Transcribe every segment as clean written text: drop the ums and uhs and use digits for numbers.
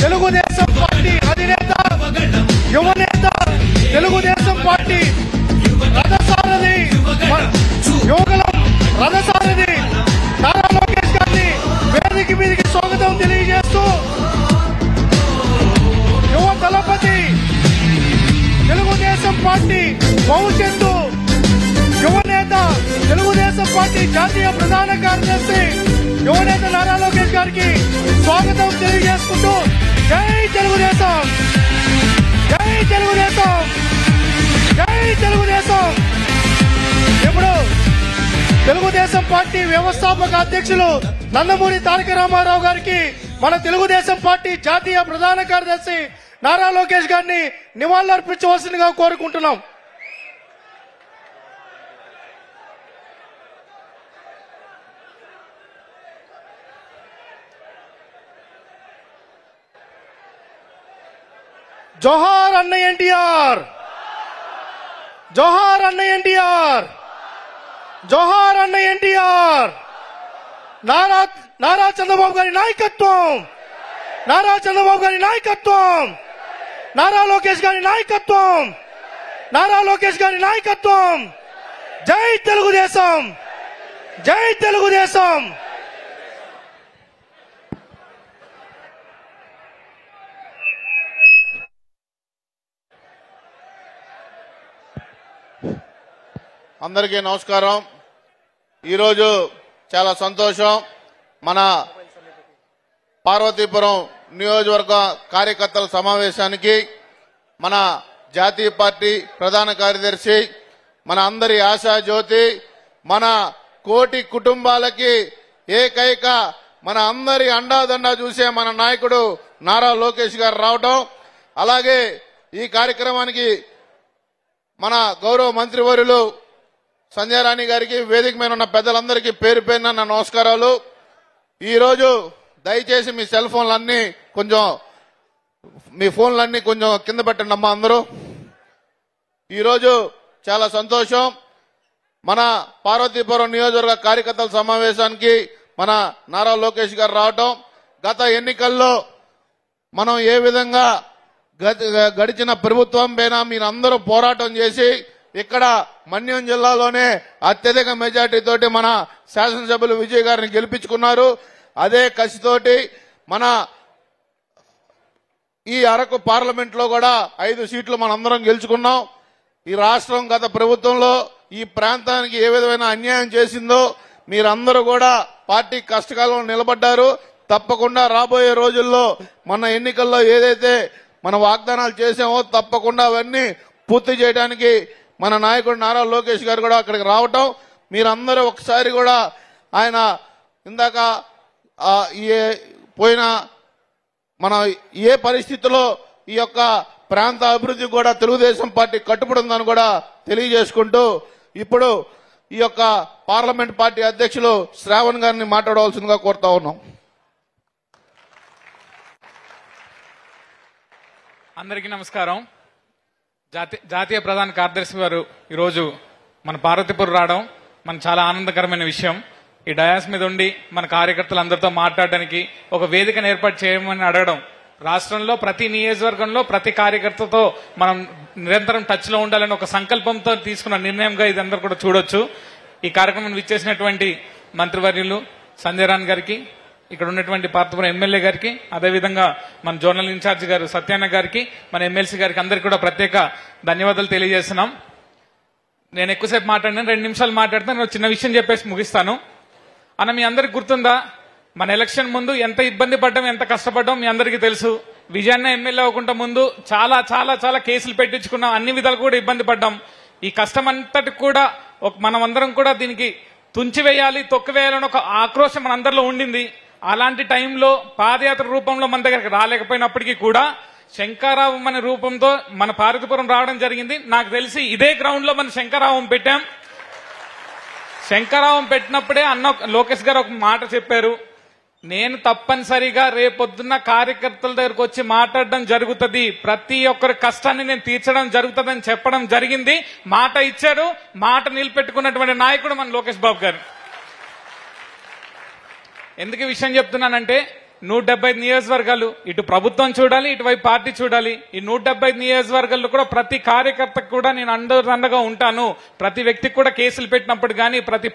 Telugu Desam party అధినేత యువనేత Telugu Desam party రథసారథి యువకులం రథసారథి నారా లోకేష్ గారిని వేదిక మీదకి స్వాగతం తెలియజేస్తూ యువ దళపతి తెలుగుదేశం పార్టీ భవిష్యత్తు యువనేత తెలుగుదేశం పార్టీ జాతీయ ప్రధాన కార్యదర్శి యువనేత నారా లోకేష్ గారికి స్వాగతం తెలియజేసుకుంటూ జై తెలుగుదేశం, జై తెలుగుదేశం, జై తెలుగుదేశం. ఇప్పుడు తెలుగుదేశం పార్టీ వ్యవస్థాపక అధ్యక్షులు నందమూరి తారక రామారావు గారికి మన తెలుగుదేశం పార్టీ జాతీయ ప్రధాన కార్యదర్శి నారా లోకేష్ గారిని నివాళులర్పించవలసిందిగా కోరుకుంటున్నాం. జోహార్ అన్న ఎన్టీఆర్, జోహార్ అన్న ఎన్టీఆర్, జోహార్ అన్న ఎన్టీఆర్. నారా చంద్రబాబు గారి నాయకత్వం, నారా చంద్రబాబు గారి నాయకత్వం, నారా లోకేష్ గారి నాయకత్వం, నారా లోకేష్ గారి నాయకత్వం. జై తెలుగుదేశం, జై తెలుగుదేశం. అందరికీ నమస్కారం. ఈరోజు చాలా సంతోషం. మన పార్వతీపురం నియోజకవర్గ కార్యకర్తల సమావేశానికి మన జాతీయ పార్టీ ప్రధాన కార్యదర్శి, మన అందరి ఆశా జ్యోతి, మన కోటి కుటుంబాలకి ఏకైక మన అందరి అండాదండా చూసే మన నాయకుడు నారా లోకేష్ గారు రావటం, అలాగే ఈ కార్యక్రమానికి మన గౌరవ మంత్రివర్యులు సంజయ్ రాణి గారికి, వేదిక మీద ఉన్న పెద్దలందరికీ పేరు పేరున నా నమస్కారాలు. ఈరోజు దయచేసి మీ సెల్ ఫోన్లన్నీ కొంచెం కింద పెట్టండి అమ్మా అందరూ. ఈరోజు చాలా సంతోషం. మన పార్వతీపురం నియోజకవర్గ కార్యకర్తల సమావేశానికి మన నారా లోకేష్ గారు రావటం, గత ఎన్నికల్లో మనం ఏ విధంగా గడిచిన ప్రభుత్వం పైన మీరందరూ పోరాటం చేసి ఇక్కడ మన్యం జిల్లాలోనే అత్యధిక మెజార్టీ తోటి మన శాసనసభ్యులు విజయ్ గారిని గెలిపించుకున్నారు. అదే కసితోటి మన ఈ అరకు పార్లమెంట్ లో కూడా 5 సీట్లు మనందరం గెలుచుకున్నాం. ఈ రాష్ట్రం గత ప్రభుత్వంలో ఈ ప్రాంతానికి ఏ విధమైన అన్యాయం చేసిందో మీరందరూ కూడా పార్టీ కష్టకాలంలో నిలబడ్డారు. తప్పకుండా రాబోయే రోజుల్లో మన ఎన్నికల్లో ఏదైతే మన వాగ్దానాలు చేసామో తప్పకుండా అవన్నీ పూర్తి చేయడానికి మన నాయకుడు నారా లోకేష్ గారు కూడా అక్కడికి రావటం, మీరందరూ ఒకసారి కూడా ఆయన ఇందాక పోయిన మన ఏ పరిస్థితిలో ఈ యొక్క ప్రాంత అభివృద్ధికి కూడా తెలుగుదేశం పార్టీ కట్టుబడి ఉందని కూడా తెలియజేసుకుంటూ ఇప్పుడు ఈ యొక్క పార్లమెంట్ పార్టీ అధ్యక్షులు శ్రావణ్ గారిని మాట్లాడవలసిందిగా కోరుతా ఉన్నాం. అందరికీ నమస్కారం. జాతీయ ప్రధాన కార్యదర్శి గారు ఈరోజు మన పార్వతీపురం రావడం మన చాలా ఆనందకరమైన విషయం. ఈ డయాస్ మీద ఉండి మన కార్యకర్తలందరితో మాట్లాడడానికి ఒక వేదికను ఏర్పాటు చేయమని అడగడం, రాష్ట్రంలో ప్రతి నియోజకవర్గంలో ప్రతి కార్యకర్తతో మనం నిరంతరం టచ్ లో ఉండాలని ఒక సంకల్పంతో తీసుకున్న నిర్ణయంగా ఇది అందరూ కూడా చూడొచ్చు. ఈ కార్యక్రమం విచ్చేసినటువంటి మంత్రివర్యులు సంజయ్ రాణి గారికి, ఇక్కడ ఉన్నటువంటి పార్వతీపురం ఎమ్మెల్యే గారికి, అదేవిధంగా మన జోనల్ ఇన్ఛార్జ్ గారు సత్యాన్న గారికి, మన ఎమ్మెల్సీ గారికి అందరికీ కూడా ప్రత్యేక ధన్యవాదాలు తెలియజేస్తున్నాం. నేను ఎక్కువసేపు మాట్లాడినా 2 నిమిషాలు మాట్లాడితే చిన్న విషయం చెప్పేసి ముగిస్తాను. అన్న, మీ అందరికి గుర్తుందా మన ఎలక్షన్ ముందు ఎంత ఇబ్బంది పడ్డాం, ఎంత కష్టపడ్డాం మీ అందరికీ తెలుసు. విజయన్న ఎమ్మెల్యే అవ్వకుండా ముందు చాలా చాలా చాలా కేసులు పెట్టించుకున్నాం, అన్ని విధాలు కూడా ఇబ్బంది పడ్డాం. ఈ కష్టం అంతటి కూడా మనమందరం కూడా దీనికి తుంచివేయాలి, తొక్కివేయాలని ఒక ఆక్రోశం మనందరిలో ఉండింది. అలాంటి టైంలో పాదయాత్ర రూపంలో మన దగ్గరికి రాలేకపోయినప్పటికీ కూడా శంకరావం అనే రూపంతో మన పార్వతీపురం రావడం జరిగింది. నాకు తెలిసి ఇదే గ్రౌండ్ లో మన శంకరావం పెట్టాం. శంకరావం పెట్టినప్పుడే అన్న లోకేష్ గారు ఒక మాట చెప్పారు, నేను తప్పనిసరిగా రేపొద్దున్న కార్యకర్తల దగ్గరకు వచ్చి మాట్లాడడం జరుగుతుంది, ప్రతి ఒక్కరి కష్టాన్ని నేను తీర్చడం జరుగుతుందని చెప్పడం జరిగింది. మాట ఇచ్చారు, మాట నిలబెట్టుకున్నటువంటి నాయకుడు మన లోకేష్ బాబు గారు. ఎందుకు ఈ విషయం చెప్తున్నానంటే 175 నియోజకవర్గాలు, ఇటు ప్రభుత్వం చూడాలి, ఇటువైపు పార్టీ చూడాలి. ఈ 175 నియోజకవర్గాల్లో కూడా ప్రతి కార్యకర్తకు కూడా నేను అండగా ఉంటాను. ప్రతి వ్యక్తికి కూడా కేసులు పెట్టినప్పుడు కానీ, ప్రతి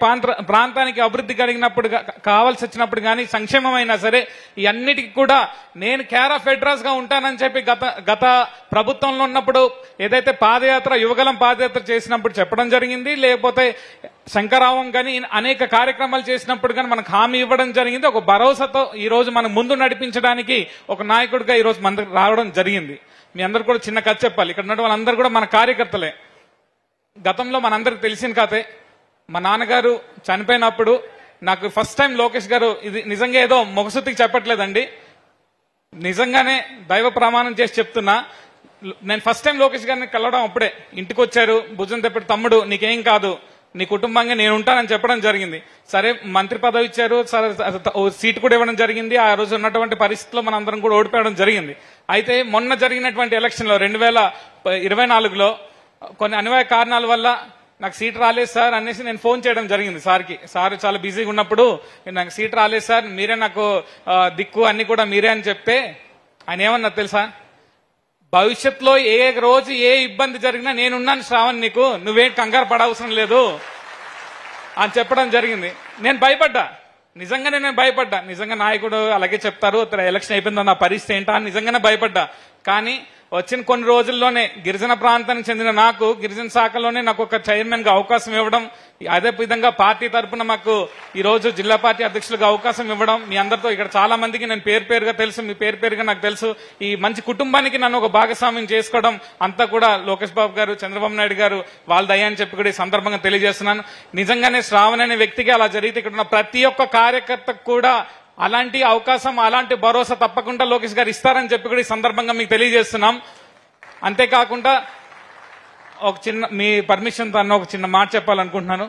ప్రాంతానికి అభివృద్ధి కలిగినప్పుడు కావాల్సి వచ్చినప్పుడు కానీ, సంక్షేమం అయినా సరే ఈ అన్నిటికీ కూడా నేను కేర్ ఆఫ్ అడ్రస్ గా ఉంటానని చెప్పి గత ప్రభుత్వంలో ఉన్నప్పుడు ఏదైతే పాదయాత్ర, యువగలం పాదయాత్ర చేసినప్పుడు చెప్పడం జరిగింది. లేకపోతే శంకరావం కానీ అనేక కార్యక్రమాలు చేసినప్పుడు కానీ మనకు హామీ ఇవ్వడం జరిగింది. ఒక భరోసాతో ఈ రోజు మనం ముందు నడిపించడానికి ఒక నాయకుడిగా ఈ రోజు మన రావడం జరిగింది. మీ అందరు కూడా చిన్న కథ చెప్పాలి. ఇక్కడ ఉన్న వాళ్ళందరూ కూడా మన కార్యకర్తలే. గతంలో మనందరికి తెలిసిన కథే. మా నాన్నగారు చనిపోయినప్పుడు నాకు ఫస్ట్ టైం లోకేష్ గారు, ఇది నిజంగా ఏదో మొగసుతికి చెప్పట్లేదండి, నిజంగానే దైవ ప్రమాణం చేసి చెప్తున్నా, నేను ఫస్ట్ టైం లోకేష్ గారిని కలవడం అప్పుడే. ఇంటికి వచ్చారు, భుజం తెప్పటి తమ్ముడు నీకేం కాదు, నీ కుటుంబంగా నేను ఉంటానని చెప్పడం జరిగింది. సరే మంత్రి పదవి ఇచ్చారు, సరే సీట్ కూడా ఇవ్వడం జరిగింది. ఆ రోజు ఉన్నటువంటి పరిస్థితుల్లో మనం అందరం కూడా ఓడిపోవడం జరిగింది. అయితే మొన్న జరిగినటువంటి ఎలక్షన్ లో 2024లో కొన్ని అనివార్య కారణాల వల్ల నాకు సీట్ రాలేదు సార్ అనేసి నేను ఫోన్ చేయడం జరిగింది సార్కి. సార్ చాలా బిజీగా ఉన్నప్పుడు నాకు సీట్ రాలేదు సార్, మీరే నాకు దిక్కు అన్ని కూడా మీరే అని చెప్తే ఆయన ఏమన్నారు తెలుసా, భవిష్యత్తులో ఏ రోజు ఏ ఇబ్బంది జరిగినా నేనున్నాను శ్రావణ్, నీకు నువ్వేం కంగారు పడవసరం లేదు అని చెప్పడం జరిగింది. నేను భయపడ్డా, నిజంగానే నేను భయపడ్డా. నిజంగా నాయకుడు అలాగే చెప్తారు, ఎలక్షన్ అయిపోయిందో నా పరిస్థితి ఏంటా అని నిజంగానే భయపడ్డా. కానీ వచ్చిన కొన్ని రోజుల్లోనే గిరిజన ప్రాంతానికి చెందిన నాకు, గిరిజన శాఖలోనే నాకు ఒక చైర్మన్ గా అవకాశం ఇవ్వడం, అదే విధంగా పార్టీ తరఫున మాకు ఈ రోజు జిల్లా పార్టీ అధ్యక్షులుగా అవకాశం ఇవ్వడం, మీ అందరితో ఇక్కడ చాలా మందికి నేను పేరుగా తెలుసు, మీ పేరుగా నాకు తెలుసు. ఈ మంచి కుటుంబానికి నన్ను ఒక భాగస్వామ్యం చేసుకోవడం అంతా కూడా లోకేష్ బాబు గారు, చంద్రబాబు నాయుడు గారు వాళ్ళ దయ అని చెప్పి కూడా ఈ సందర్భంగా తెలియజేస్తున్నాను. నిజంగానే శ్రావణ్ అనే వ్యక్తికి అలా జరిగితే ఇక్కడ ఉన్న ప్రతి ఒక్క కార్యకర్తకు కూడా అలాంటి అవకాశం, అలాంటి భరోసా తప్పకుండా లోకేష్ గారు ఇస్తారని చెప్పి కూడా ఈ సందర్భంగా మీకు తెలియజేస్తున్నాం. అంతేకాకుండా ఒక చిన్న, మీ పర్మిషన్ తో ఒక చిన్న మాట చెప్పాలనుకుంటున్నాను.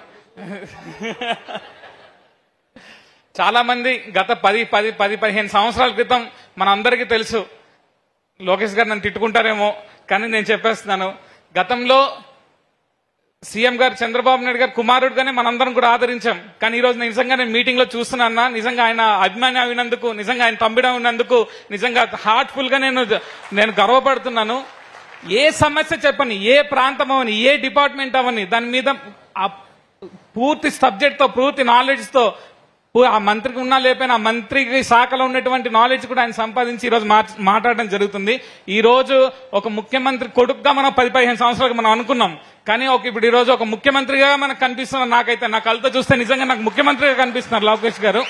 చాలా మంది గత 10-15 సంవత్సరాల క్రితం మన అందరికీ తెలుసు, లోకేష్ గారు నన్ను తిట్టుకుంటారేమో కానీ నేను చెప్పేస్తున్నాను, గతంలో సీఎం గారు చంద్రబాబు నాయుడు గారు కుమారుడుగానే మనందరం కూడా ఆదరించాం. కానీ ఈ రోజు నేను నిజంగా నేను మీటింగ్ లో చూస్తున్నా, నిజంగా ఆయన అభిమాని అయినందుకు, నిజంగా ఆయన తమ్ముడు అయినందుకు నిజంగా హార్ట్ఫుల్ గా నేను గర్వపడుతున్నాను. ఏ సమస్య చెప్పని, ఏ ప్రాంతం అవని, ఏ డిపార్ట్మెంట్ అవని, దాని మీద పూర్తి సబ్జెక్ట్ తో, పూర్తి నాలెడ్జ్ తో, ఆ మంత్రికి ఉన్నా లేకపోయినా ఆ మంత్రికి శాఖలో ఉన్నటువంటి నాలెడ్జ్ కూడా ఆయన సంపాదించి ఈ రోజు మాట్లాడడం జరుగుతుంది. ఈ రోజు ఒక ముఖ్యమంత్రి కొడుకుగా మనం 10-15 సంవత్సరాలకు మనం అనుకున్నాం. కానీ ఇప్పుడు ఈ రోజు ఒక ముఖ్యమంత్రిగా మనకు కనిపిస్తున్నారు. నాకైతే నా కళ్ళతో చూస్తే నిజంగా నాకు ముఖ్యమంత్రిగా కనిపిస్తున్నారు లోకేష్ గారు.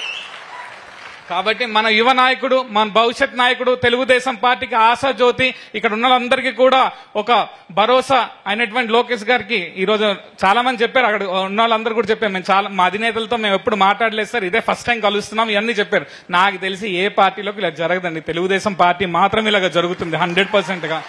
కాబట్టి మన యువ నాయకుడు, మన భవిష్యత్ నాయకుడు, తెలుగుదేశం పార్టీకి ఆశా జ్యోతి, ఇక్కడ ఉన్న వాళ్ళందరికీ కూడా ఒక భరోసా అయినటువంటి లోకేష్ గారికి ఈ రోజు చాలా మంది చెప్పారు, అక్కడ ఉన్న వాళ్ళందరూ కూడా చెప్పారు, మేము చాలా మా అధినేతలతో మేము ఎప్పుడు మాట్లాడలేదు సార్, ఇదే ఫస్ట్ టైం కలుస్తున్నాం, ఇవన్నీ చెప్పారు. నాకు తెలిసి ఏ పార్టీలోకి ఇలా జరగదండి, తెలుగుదేశం పార్టీ మాత్రం ఇలాగ జరుగుతుంది 100%గా.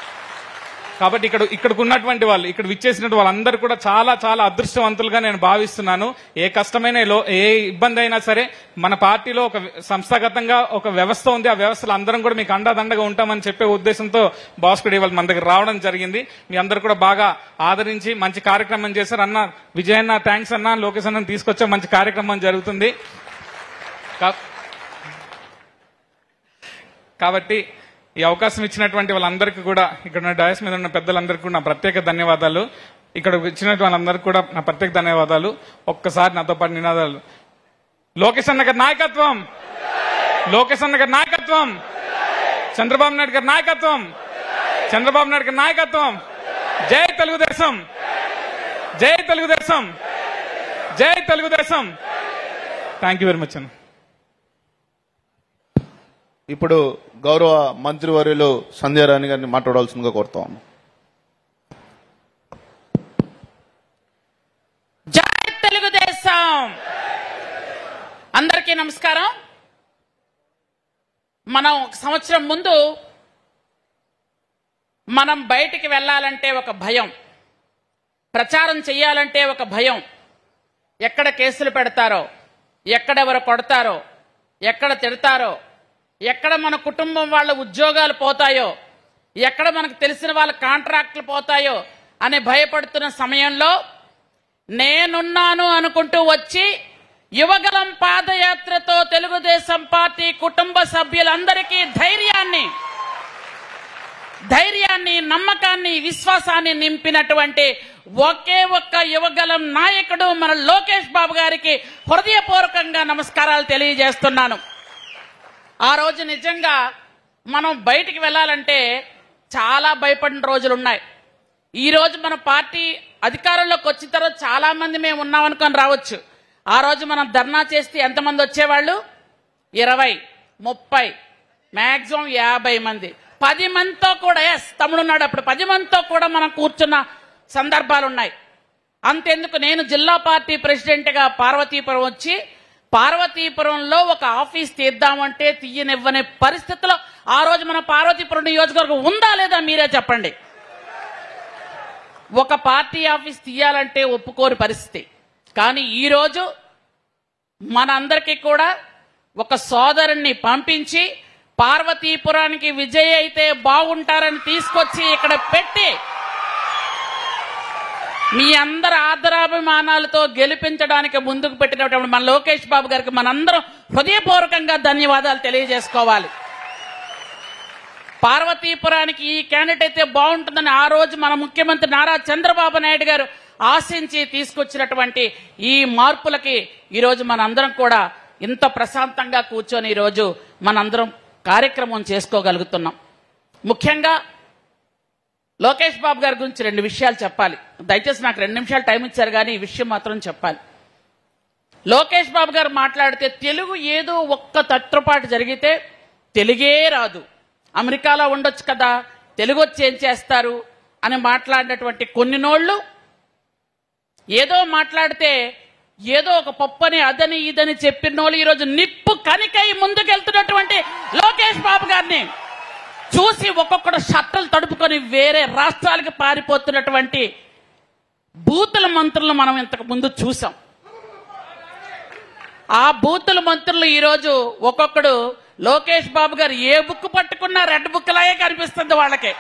కాబట్టి ఇక్కడికి ఉన్నటువంటి వాళ్ళు, ఇక్కడ విచ్చేసినటువంటి వాళ్ళందరూ కూడా చాలా చాలా అదృష్టవంతులుగా నేను భావిస్తున్నాను. ఏ కష్టమైన, ఏ ఇబ్బంది అయినా సరే మన పార్టీలో ఒక సంస్థాగతంగా ఒక వ్యవస్థ ఉంది, ఆ వ్యవస్థలో అందరం కూడా మీకు అండదండగా ఉంటామని చెప్పే ఉద్దేశంతో బాస్కుడి వాళ్ళు మన దగ్గర రావడం జరిగింది. మీ అందరూ కూడా బాగా ఆదరించి మంచి కార్యక్రమం చేశారు. అన్న విజయన్న థ్యాంక్స్ అన్న, లోకేష్ అన్న తీసుకొచ్చే మంచి కార్యక్రమం జరుగుతుంది. కాబట్టి ఈ అవకాశం ఇచ్చినటువంటి వాళ్ళందరికీ కూడా, ఇక్కడ ఉన్న డయాస్ మీద ఉన్న పెద్దలందరికీ కూడా నా ప్రత్యేక ధన్యవాదాలు. ఇక్కడ ఇచ్చినటువంటి వాళ్ళందరికీ కూడా నా ప్రత్యేక ధన్యవాదాలు. ఒక్కసారి నాతో పాటు నినాదాలు. లోకేష్ అన్న గారి నాయకత్వం, లోకేష్ అన్న గారి నాయకత్వం, చంద్రబాబు నాయుడు గారి నాయకత్వం, చంద్రబాబు నాయుడు గారి నాయకత్వం. జై తెలుగుదేశం, జై తెలుగుదేశం, జై Telugu Desam. Thank you very much అన్న. ఇప్పుడు గౌరవ మంత్రివర్యులు సంధ్యా రాణి గారిని మాట్లాడాల్సిందిగా కోరుతాం. జై తెలుగుదేశం. అందరికీ నమస్కారం. మనం ఒక సంవత్సరం ముందు మనం బయటికి వెళ్ళాలంటే ఒక భయం, ప్రచారం చెయ్యాలంటే ఒక భయం, ఎక్కడ కేసులు పెడతారో, ఎక్కడెవరు కొడతారో, ఎక్కడ తిడతారో, ఎక్కడ మన కుటుంబం వాళ్ళ ఉద్యోగాలు పోతాయో, ఎక్కడ మనకు తెలిసిన వాళ్ళ కాంట్రాక్టులు పోతాయో అని భయపడుతున్న సమయంలో నేనున్నాను అనుకుంటూ వచ్చి యువగలం పాదయాత్రతో తెలుగుదేశం పార్టీ కుటుంబ సభ్యులందరికీ ధైర్యాన్ని, నమ్మకాన్ని, విశ్వాసాన్ని నింపినటువంటి ఒకే ఒక్క యువగలం నాయకుడు మన లోకేష్ బాబు గారికి హృదయపూర్వకంగా నమస్కారాలు తెలియజేస్తున్నాను. ఆ రోజు నిజంగా మనం బయటికి వెళ్ళాలంటే చాలా భయపడిన రోజులున్నాయి. ఈ రోజు మన పార్టీ అధికారంలోకి వచ్చిన తర్వాత చాలా మంది మేము ఉన్నామనుకొని రావచ్చు. ఆ రోజు మనం ధర్నా చేస్తే ఎంతమంది వచ్చేవాళ్ళు? 20, 30, మాక్సిమం 50 మంది. 10 మందితో కూడా, తమ్ముడున్నాడు అప్పుడు, 10 మందితో కూడా మనం కూర్చున్న సందర్భాలు ఉన్నాయి. అంతెందుకు, నేను జిల్లా పార్టీ ప్రెసిడెంట్ గా పార్వతీపురం వచ్చి పార్వతీపురంలో ఒక ఆఫీస్ తీద్దామంటే తీయనివ్వని పరిస్థితిలో ఆ రోజు మన పార్వతీపురం నియోజకవర్గం ఉందా లేదా మీరే చెప్పండి. ఒక పార్టీ ఆఫీస్ తీయాలంటే ఒప్పుకోని పరిస్థితి. కానీ ఈరోజు మనందరికీ కూడా ఒక సోదరుణ్ణి పంపించి పార్వతీపురానికి విజయ్ అయితే బాగుంటారని తీసుకొచ్చి ఇక్కడ పెట్టి మీ అందరి ఆదరాభిమానాలతో గెలిపించడానికి ముందుకు పెట్టినటువంటి మన లోకేష్ బాబు గారికి మనందరం హృదయపూర్వకంగా ధన్యవాదాలు తెలియజేసుకోవాలి. పార్వతీపురానికి ఈ క్యాండిడేట్ అయితే బాగుంటుందని ఆ రోజు మన ముఖ్యమంత్రి నారా చంద్రబాబు నాయుడు గారు ఆశించి తీసుకొచ్చినటువంటి ఈ మార్పులకి ఈరోజు మనందరం కూడా ఇంత ప్రశాంతంగా కూర్చొని ఈరోజు మనందరం కార్యక్రమం చేసుకోగలుగుతున్నాం. ముఖ్యంగా లోకేష్ బాబు గారి గురించి 2 విషయాలు చెప్పాలి. దయచేసి నాకు 2 నిమిషాలు టైం ఇచ్చారు కానీ ఈ విషయం మాత్రం చెప్పాలి. లోకేష్ బాబు గారు మాట్లాడితే తెలుగు ఏదో ఒక్క తత్రపాటు జరిగితే తెలుగే రాదు, అమెరికాలో ఉండొచ్చు కదా, తెలుగు వచ్చి ఏం చేస్తారు అని మాట్లాడినటువంటి కొన్ని నోళ్లు ఏదో మాట్లాడితే ఏదో ఒక పప్పని అదని ఇదని చెప్పిన వాళ్ళు ఈరోజు నిప్పు కనికై ముందుకెళ్తున్నటువంటి లోకేష్ బాబు గారిని చూసి ఒక్కొక్కడు షట్టలు తడుపుకొని వేరే రాష్ట్రాలకు పారిపోతున్నటువంటి బూతుల మంత్రులను మనం ఇంతకు ముందు చూసాం. ఆ బూతుల మంత్రులు ఈరోజు ఒక్కొక్కడు లోకేష్ బాబు గారు ఏ బుక్ పట్టుకున్నా రెడ్ బుక్ లాగే కనిపిస్తుంది వాళ్ళకి.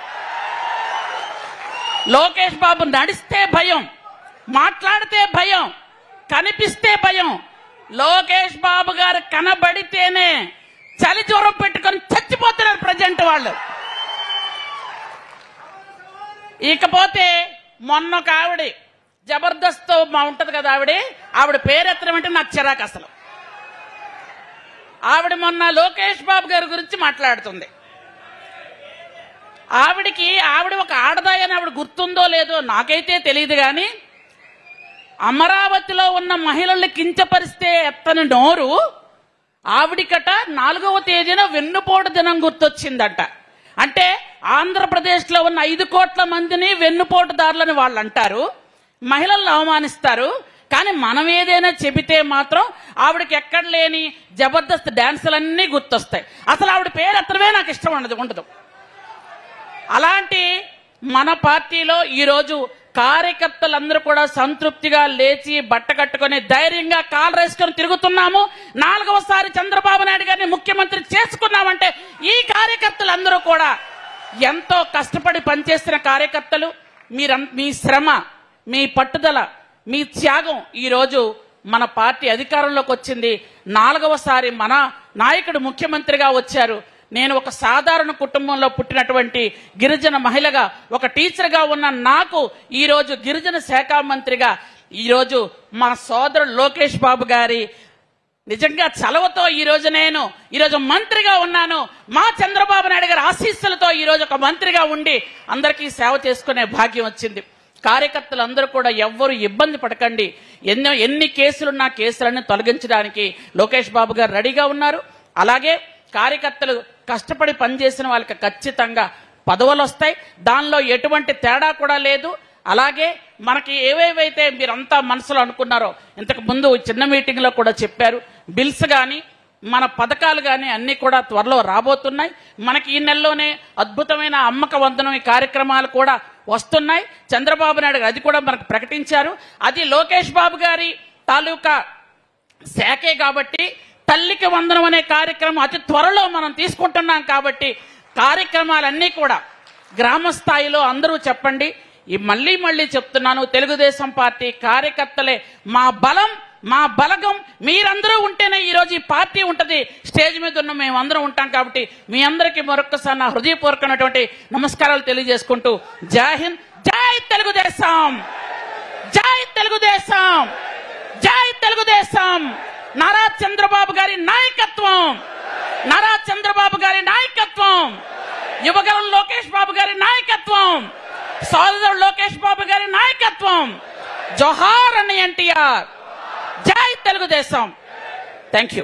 లోకేష్ బాబు నడిస్తే భయం, మాట్లాడితే భయం, కనిపిస్తే భయం. లోకేష్ బాబు గారు కనబడితేనే చలి జ్వరం పెట్టుకొని చచ్చిపోతున్నారు ప్రజెంట్ వాళ్ళు. ఇకపోతే మొన్న ఒక ఆవిడ జబర్దస్త్ ఉంటది కదా, ఆవిడ పేరెత్తడం అంటే నాకు చిరాకు అసలు. ఆవిడ మొన్న లోకేష్ బాబు గారి గురించి మాట్లాడుతుంది. ఆవిడ ఒక ఆడదాయని ఆవిడ గుర్తుందో లేదో నాకైతే తెలియదు కానీ అమరావతిలో ఉన్న మహిళల్ని కించపరిస్తే ఎత్తని నోరు ఆవిడికట 4వ తేదీన వెన్నుపోటు దినం గుర్తొచ్చిందట. అంటే ఆంధ్రప్రదేశ్ లో ఉన్న 5 కోట్ల మందిని వెన్నుపోటుదారులని వాళ్ళు అంటారు, మహిళలను అవమానిస్తారు. కానీ మనం ఏదైనా చెబితే మాత్రం ఆవిడకి ఎక్కడ లేని జబర్దస్త్ డాన్సులన్నీ గుర్తొస్తాయి. అసలు ఆవిడ పేరు ఎత్తడమే నాకు ఇష్టం ఉండదు. అలాంటి మన పార్టీలో ఈరోజు కార్యకర్తలందరూ కూడా సంతృప్తిగా లేచి బట్ట కట్టుకుని ధైర్యంగా కాలు రేసుకొని తిరుగుతున్నాము. 4వసారి చంద్రబాబు నాయుడు గారిని ముఖ్యమంత్రి చేసుకున్నామంటే ఈ కార్యకర్తలందరూ కూడా ఎంతో కష్టపడి పనిచేస్తున్న కార్యకర్తలు. మీ శ్రమ, మీ పట్టుదల, మీ త్యాగం ఈరోజు మన పార్టీ అధికారంలోకి వచ్చింది. 4వసారి మన నాయకుడు ముఖ్యమంత్రిగా వచ్చారు. నేను ఒక సాధారణ కుటుంబంలో పుట్టినటువంటి గిరిజన మహిళగా, ఒక టీచర్గా ఉన్న నాకు ఈరోజు గిరిజన శాఖ మంత్రిగా ఈరోజు మా సోదరుడు లోకేష్ బాబు గారి నిజంగా చలవతో ఈరోజు మంత్రిగా ఉన్నాను. మా చంద్రబాబు నాయుడు గారి ఆశీస్సులతో ఈరోజు ఒక మంత్రిగా ఉండి అందరికీ సేవ చేసుకునే భాగ్యం వచ్చింది. కార్యకర్తలందరూ కూడా ఎవ్వరూ ఇబ్బంది పడకండి. ఎన్ని కేసులున్నా కేసులన్నీ తొలగించడానికి లోకేష్ బాబు గారు రెడీగా ఉన్నారు. అలాగే కార్యకర్తలు కష్టపడి పనిచేసిన వాళ్ళకి ఖచ్చితంగా పదవులు వస్తాయి, దానిలో ఎటువంటి తేడా కూడా లేదు. అలాగే మనకి ఏవేవైతే మీరంతా మనసులో అనుకున్నారో ఇంతకు ముందు చిన్న మీటింగ్ లో కూడా చెప్పారు, బిల్స్ గాని మన పథకాలు గాని అన్ని కూడా త్వరలో రాబోతున్నాయి. మనకి ఈ నెలలోనే అద్భుతమైన అమ్మక వందనం ఈ కార్యక్రమాలు కూడా వస్తున్నాయి. చంద్రబాబు నాయుడు గారు అది కూడా మనకు ప్రకటించారు. అది లోకేష్ బాబు గారి తాలూకా శాఖే కాబట్టి తల్లికి వందనం అనే కార్యక్రమం అతి త్వరలో మనం తీసుకుంటున్నాం. కాబట్టి కార్యక్రమాలన్నీ కూడా గ్రామ స్థాయిలో అందరూ చెప్పండి. మళ్ళీ చెప్తున్నాను, తెలుగుదేశం పార్టీ కార్యకర్తలే మా బలం, మా బలగం మీరందరూ ఉంటేనే ఈరోజు ఈ పార్టీ ఉంటుంది. స్టేజ్ మీద ఉన్న మేమందరం ఉంటాం. కాబట్టి మీ అందరికీ మరొకసారి నా హృదయపూర్వకమైనటువంటి నమస్కారాలు తెలియజేసుకుంటూ జై హింద్, జై తెలుగుదేశం, జై తెలుగుదేశం, జై తెలుగుదేశం. నారా చంద్రబాబు గారి నాయకత్వం, నారా చంద్రబాబు గారి నాయకత్వం, యువగలం లోకేష్ బాబు గారి నాయకత్వం, సోదరుడు లోకేష్ బాబు గారి నాయకత్వం. జోహార్ అన్న ఎన్టీఆర్. జై తెలుగుదేశం. Thank you.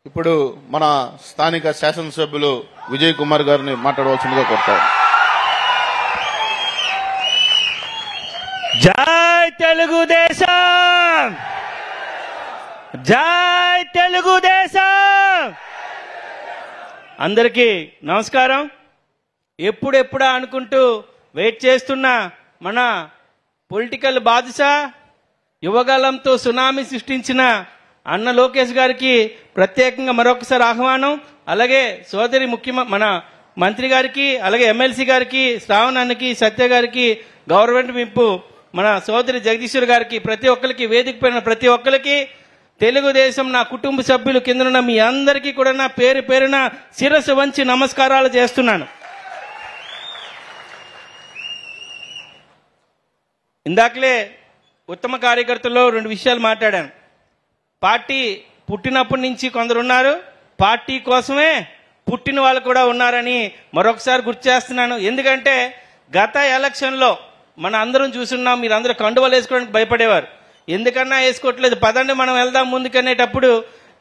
ఇప్పుడు మన స్థానిక శాసనసభ్యులు విజయ్ కుమార్ గారిని మాట్లాడవలసిందిగా కోరుతారు. జై తెలుగుదేశం, జై తెలుగుదేశం. అందరికీ నమస్కారం. ఎప్పుడెప్పుడా అనుకుంటూ వెయిట్ చేస్తున్న మన పొలిటికల్ బాదుషా, యువగలంతో సునామీ సృష్టించిన అన్న లోకేష్ గారికి ప్రత్యేకంగా మరొకసారి ఆహ్వానం. అలాగే సోదరి మన మంత్రి గారికి, అలాగే ఎమ్మెల్సీ గారికి, శ్రావణ్ అన్నకి, సత్య గారికి, గవర్నమెంట్ వింపు మన సోదరి జగదీశ్వర్ గారికి, ప్రతి ఒక్కరికి, వేదిక పైన ప్రతి ఒక్కరికి, తెలుగుదేశం నా కుటుంబ సభ్యులు కిందనున్న మీ అందరికీ కూడా నా పేరు పేరున శిరస్సు వంచి నమస్కారాలు చేస్తున్నాను. ఇందాకలే ఉత్తమ కార్యకర్తల్లో 2 విషయాలు మాట్లాడాను. పార్టీ పుట్టినప్పటి నుంచి కొందరు ఉన్నారు, పార్టీ కోసమే పుట్టిన వాళ్ళు కూడా ఉన్నారని మరొకసారి గుర్తు చేస్తున్నాను. ఎందుకంటే గత ఎలక్షన్లో మన అందరం చూస్తున్నాం, మీరందరూ కండువలు వేసుకోవడానికి భయపడేవారు. ఎందుకన్నా వేసుకోవట్లేదు, పదండి మనం వెళ్దాం ముందుకనేటప్పుడు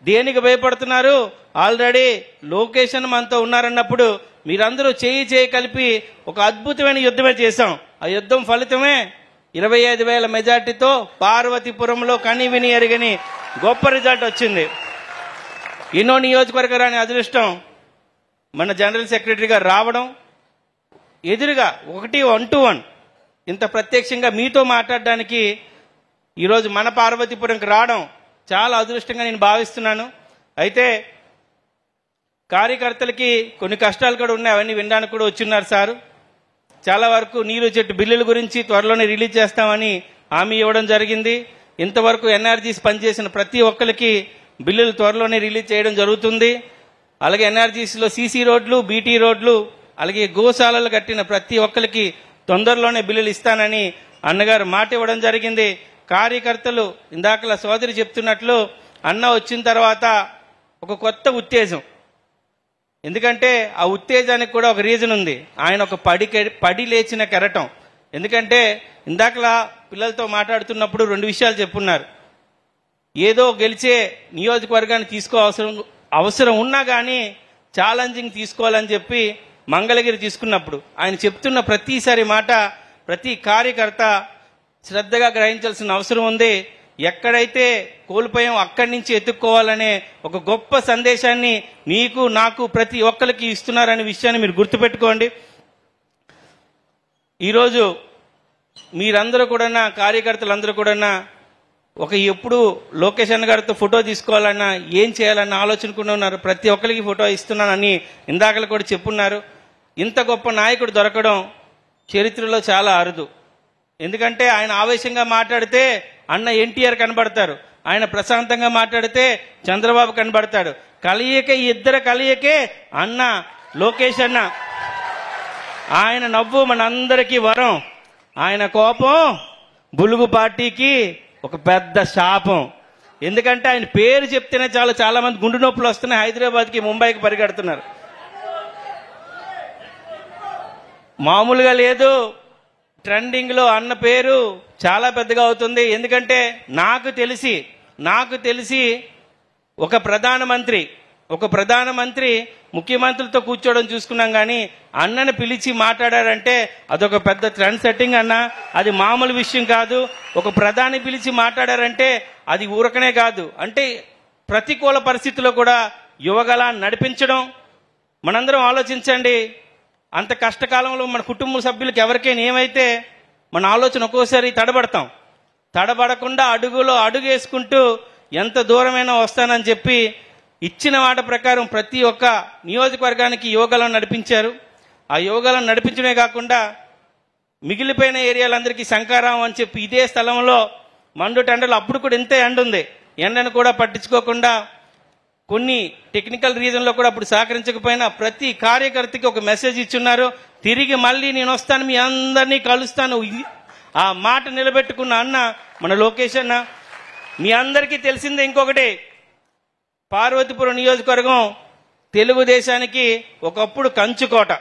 దేనికి భయపడుతున్నారు? ఆల్రెడీ లొకేషన్ మనతో ఉన్నారన్నప్పుడు మీరందరూ చేయి కలిపి ఒక అద్భుతమైన యుద్ధమే చేశాం. ఆ యుద్ధం ఫలితమే 25,000 మెజార్టీతో పార్వతీపురంలో కని విని ఎరుగని గొప్ప రిజల్ట్ వచ్చింది. ఎన్నో నియోజకవర్గ రాని అదృష్టం మన జనరల్ సెక్రటరీ గారు రావడం, ఎదురుగా 1-1 ఇంత ప్రత్యక్షంగా మీతో మాట్లాడడానికి ఈరోజు మన పార్వతీపురంకి రావడం చాలా అదృష్టంగా నేను భావిస్తున్నాను. అయితే కార్యకర్తలకి కొన్ని కష్టాలు కూడా ఉన్నాయి, అవన్నీ వినడానికి కూడా వచ్చిన్నారు సారు. చాలా వరకు నీరు చెట్టు బిల్లుల గురించి త్వరలోనే రిలీజ్ చేస్తామని హామీ ఇవ్వడం జరిగింది. ఇంతవరకు ఎన్ఆర్జీస్ పనిచేసిన ప్రతి ఒక్కరికి బిల్లులు త్వరలోనే రిలీజ్ చేయడం జరుగుతుంది. అలాగే ఎన్ఆర్జీస్లో సీసీ రోడ్లు, బీటీ రోడ్లు, అలాగే గోశాలలు కట్టిన ప్రతి ఒక్కరికి తొందరలోనే బిల్లులు ఇస్తానని అన్నగారు మాట ఇవ్వడం జరిగింది. కార్యకర్తలు ఇందాకలా సోదరి చెప్తున్నట్లు అన్న వచ్చిన తర్వాత ఒక కొత్త ఉత్తేజం. ఎందుకంటే ఆ ఉత్తేజానికి కూడా ఒక రీజన్ ఉంది. ఆయన ఒక పడి లేచిన కెరటం. ఎందుకంటే ఇందాకలా పిల్లలతో మాట్లాడుతున్నప్పుడు 2 విషయాలు చెప్పున్నారు. ఏదో గెలిచే నియోజకవర్గాన్ని అవసరం ఉన్నా కానీ ఛాలెంజింగ్ తీసుకోవాలని చెప్పి మంగళగిరి తీసుకున్నప్పుడు ఆయన చెప్తున్న ప్రతిసారి మాట ప్రతి కార్యకర్త శ్రద్ధగా గ్రహించాల్సిన అవసరం ఉంది. ఎక్కడైతే కోల్పోయాం అక్కడి నుంచి ఎత్తుక్కోవాలనే ఒక గొప్ప సందేశాన్ని నీకు నాకు ప్రతి ఒక్కరికి ఇస్తున్నారనే విషయాన్ని మీరు గుర్తుపెట్టుకోండి. ఈరోజు మీరందరూ కూడా కార్యకర్తలందరూ కూడా ఒక ఎప్పుడు లోకేష్ అన్న గారితో ఫోటో తీసుకోవాలన్నా ఏం చేయాలన్న ఆలోచనకుండా ఉన్నారు. ప్రతి ఒక్కరికి ఫోటో ఇస్తున్నానని ఇందాకలు కూడా చెప్పున్నారు. ఇంత గొప్ప నాయకుడు దొరకడం చరిత్రలో చాలా అరుదు. ఎందుకంటే ఆయన ఆవేశంగా మాట్లాడితే అన్న ఎన్టీఆర్ కనబడతారు, ఆయన ప్రశాంతంగా మాట్లాడితే చంద్రబాబు కనబడతాడు. ఇద్దరు కలియకే అన్న లోకేష్ అన్న. ఆయన నవ్వు మనందరికీ వరం, ఆయన కోపం బులుగు పార్టీకి ఒక పెద్ద శాపం. ఎందుకంటే ఆయన పేరు చెప్తేనే చాలా మంది గుండె నొప్పులు వస్తున్నాయి, హైదరాబాద్కి ముంబైకి పరిగెడుతున్నారు. మామూలుగా లేదు, ట్రెండింగ్ లో అన్న పేరు చాలా పెద్దగా అవుతుంది. ఎందుకంటే నాకు తెలిసి ఒక ప్రధానమంత్రి ముఖ్యమంత్రులతో కూర్చోవడం చూసుకున్నాం, కానీ అన్నను పిలిచి మాట్లాడారంటే అదొక పెద్ద ట్రెండ్ సెట్టింగ్ అన్న. అది మామూలు విషయం కాదు. ఒక ప్రధాని పిలిచి మాట్లాడారంటే అది ఊరకనే కాదు, అంటే ప్రతికూల పరిస్థితుల్లో కూడా యువగలాన్ని నడిపించడం. మనందరం ఆలోచించండి, అంత కష్టకాలంలో మన కుటుంబ సభ్యులకు ఎవరికైనా ఏమైతే మన ఆలోచన ఒక్కోసారి తడబడకుండా అడుగులో అడుగు వేసుకుంటూ ఎంత దూరమైనా వస్తానని చెప్పి ఇచ్చిన మాట ప్రకారం ప్రతి ఒక్క నియోజకవర్గానికి యోగాలను నడిపించారు. ఆ యోగాలను నడిపించడమే కాకుండా మిగిలిపోయిన ఏరియాలందరికీ శంకారాం అని చెప్పి ఇదే స్థలంలో మండు టెండలు అప్పుడు కూడా ఇంతే ఎండ ఉంది, ఎండను కూడా పట్టించుకోకుండా కొన్ని టెక్నికల్ రీజన్లో కూడా అప్పుడు సహకరించకపోయినా ప్రతి కార్యకర్తకి ఒక మెసేజ్ ఇచ్చున్నారు. తిరిగి మళ్ళీ నేను వస్తాను, మీ అందరినీ కలుస్తాను, ఆ మాట నిలబెట్టుకున్న అన్న మన లోకేష్ అన్న. మీ అందరికీ తెలిసిందే ఇంకొకటి, పార్వతీపురం నియోజకవర్గం తెలుగుదేశానికి ఒకప్పుడు కంచుకోట.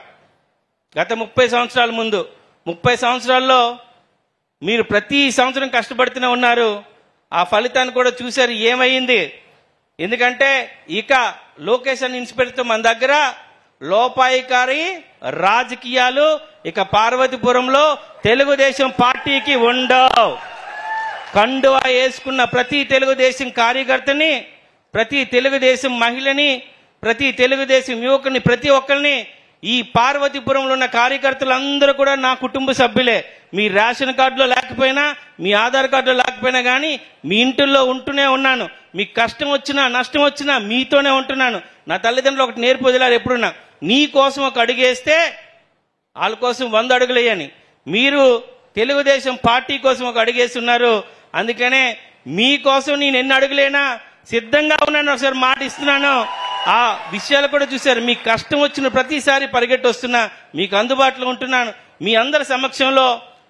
గత 30 సంవత్సరాల ముందు 30 సంవత్సరాల్లో మీరు ప్రతి సంవత్సరం కష్టపడుతూనే ఉన్నారు. ఆ ఫలితాన్ని కూడా చూశారు ఏమైంది. ఎందుకంటే ఇక లోకేష్ అని ఇన్స్పెక్టర్ మన దగ్గర లోపాయికారి రాజకీయాలు ఇక పార్వతీపురంలో తెలుగుదేశం పార్టీకి ఉండవు. కండువా వేసుకున్న ప్రతి తెలుగుదేశం కార్యకర్తని, ప్రతి తెలుగుదేశం మహిళని, ప్రతి తెలుగుదేశం యువకుని, ప్రతి ఒక్కరిని ఈ పార్వతీపురంలో ఉన్న కార్యకర్తలందరూ కూడా నా కుటుంబ సభ్యులే. మీ రేషన్ కార్డులో లేకపోయినా, మీ ఆధార్ కార్డులో లేకపోయినా కానీ మీ ఇంటిల్లో ఉంటూనే ఉన్నాను. మీకు కష్టం వచ్చినా నష్టం వచ్చినా మీతోనే ఉంటున్నాను. నా తల్లిదండ్రులు ఒకటి నేర్పు వదిలారు ఎప్పుడున్నా, నీ కోసం ఒక అడుగేస్తే వాళ్ళ కోసం 100 అడుగులు వేయని. మీరు తెలుగుదేశం పార్టీ కోసం ఒక అడుగేస్తున్నారు. అందుకనే మీకోసం నేను ఎన్ని అడుగులైనా సిద్ధంగా ఉన్నాను. ఒకసారి మాట ఇస్తున్నాను. ఆ విషయాలు కూడా చూశారు. మీకు కష్టం వచ్చిన ప్రతిసారి పరిగెట్టి వస్తున్నా, మీకు అందుబాటులో ఉంటున్నాను. మీ అందరి సమక్షంలో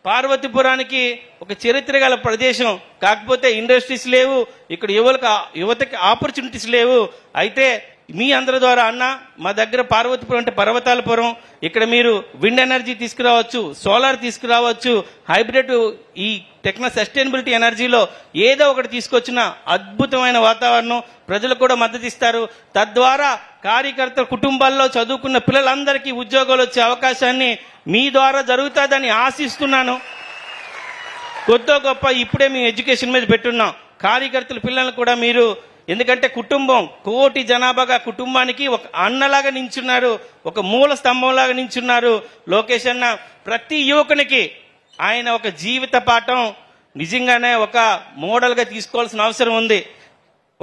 పార్వతీపురానికి ఒక చరిత్ర గల ప్రదేశం. కాకపోతే ఇండస్ట్రీస్ లేవు, ఇక్కడ యువతకి ఆపర్చునిటీస్ లేవు. అయితే మీ అందరి ద్వారా అన్న, మా దగ్గర పార్వతీపురం అంటే పర్వతాలపురం, ఇక్కడ మీరు విండ్ ఎనర్జీ తీసుకురావచ్చు, సోలార్ తీసుకురావచ్చు, హైబ్రిడ్ ఈ సస్టైనబిలిటీ ఎనర్జీలో ఏదో ఒకటి తీసుకొచ్చిన అద్భుతమైన వాతావరణం, ప్రజలు కూడా మద్దతు ఇస్తారు. తద్వారా కార్యకర్తల కుటుంబాల్లో చదువుకున్న పిల్లలందరికీ ఉద్యోగాలు వచ్చే అవకాశాన్ని మీ ద్వారా జరుగుతుందని ఆశిస్తున్నాను. కొద్దో గొప్ప ఇప్పుడే మేము ఎడ్యుకేషన్ మీద పెట్టున్నాం. కార్యకర్తల పిల్లలను కూడా మీరు, ఎందుకంటే కుటుంబం 1 కోటి జనాభాగా కుటుంబానికి ఒక అన్నలాగా నించున్నారు, ఒక మూల స్తంభంలాగా నించున్నారు లోకేష్ అన్న. ప్రతి యువకునికి ఆయన ఒక జీవిత పాఠం నిజంగానే ఒక మోడల్గా తీసుకోవాల్సిన అవసరం ఉంది.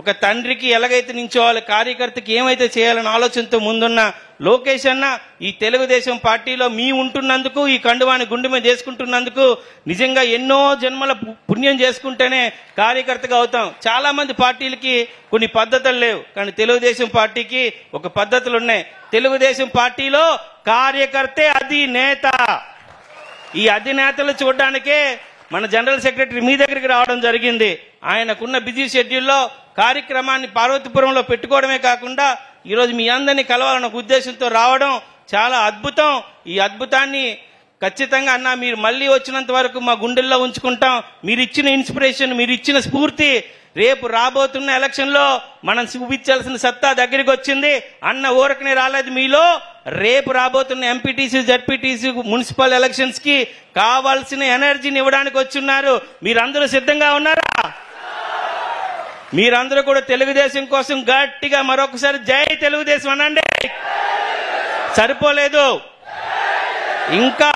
ఒక తండ్రికి ఎలాగైతే నించోవాలి, కార్యకర్తకి ఏమైతే చేయాలన్న ఆలోచనతో ముందున్న లోకేష్ అన్న ఈ తెలుగుదేశం పార్టీలో మీ ఉంటున్నందుకు, ఈ కండువాని గుండె మీద చేసుకుంటున్నందుకు నిజంగా ఎన్నో జన్మల పుణ్యం చేసుకుంటేనే కార్యకర్తగా అవుతాం. చాలా మంది పార్టీలకి కొన్ని పద్ధతులు లేవు, కానీ తెలుగుదేశం పార్టీకి ఒక పద్ధతులు ఉన్నాయి. తెలుగుదేశం పార్టీలో కార్యకర్తే అధినేత. ఈ అధినేతలు చూడడానికే మన జనరల్ సెక్రటరీ మీ దగ్గరికి రావడం జరిగింది. ఆయనకున్న బిజీ షెడ్యూల్లో కార్యక్రమాన్ని పార్వతీపురంలో పెట్టుకోవడమే కాకుండా ఈరోజు మీ అందరినీ కలవాలన్న ఉద్దేశంతో రావడం చాలా అద్భుతం. ఈ అద్భుతాన్ని ఖచ్చితంగా అన్న మీరు మళ్ళీ వచ్చినంత వరకు మా గుండెల్లో ఉంచుకుంటాం. మీరు ఇచ్చిన ఇన్స్పిరేషన్, మీరు ఇచ్చిన స్ఫూర్తి రేపు రాబోతున్న ఎలక్షన్లో మనం చూపించాల్సిన సత్తా దగ్గరికి వచ్చింది. అన్న ఊరకనే రాలేదు మీలో, రేపు రాబోతున్న ఎంపీటీసీ, జడ్పీటీసీ, మున్సిపల్ ఎలక్షన్స్ కి కావాల్సిన ఎనర్జీని ఇవ్వడానికి వచ్చున్నారు. మీరందరూ సిద్ధంగా ఉన్నారా? మీరందరూ కూడా తెలుగుదేశం కోసం గట్టిగా మరొకసారి జై తెలుగుదేశం అనండి. సరిపోలేదు, ఇంకా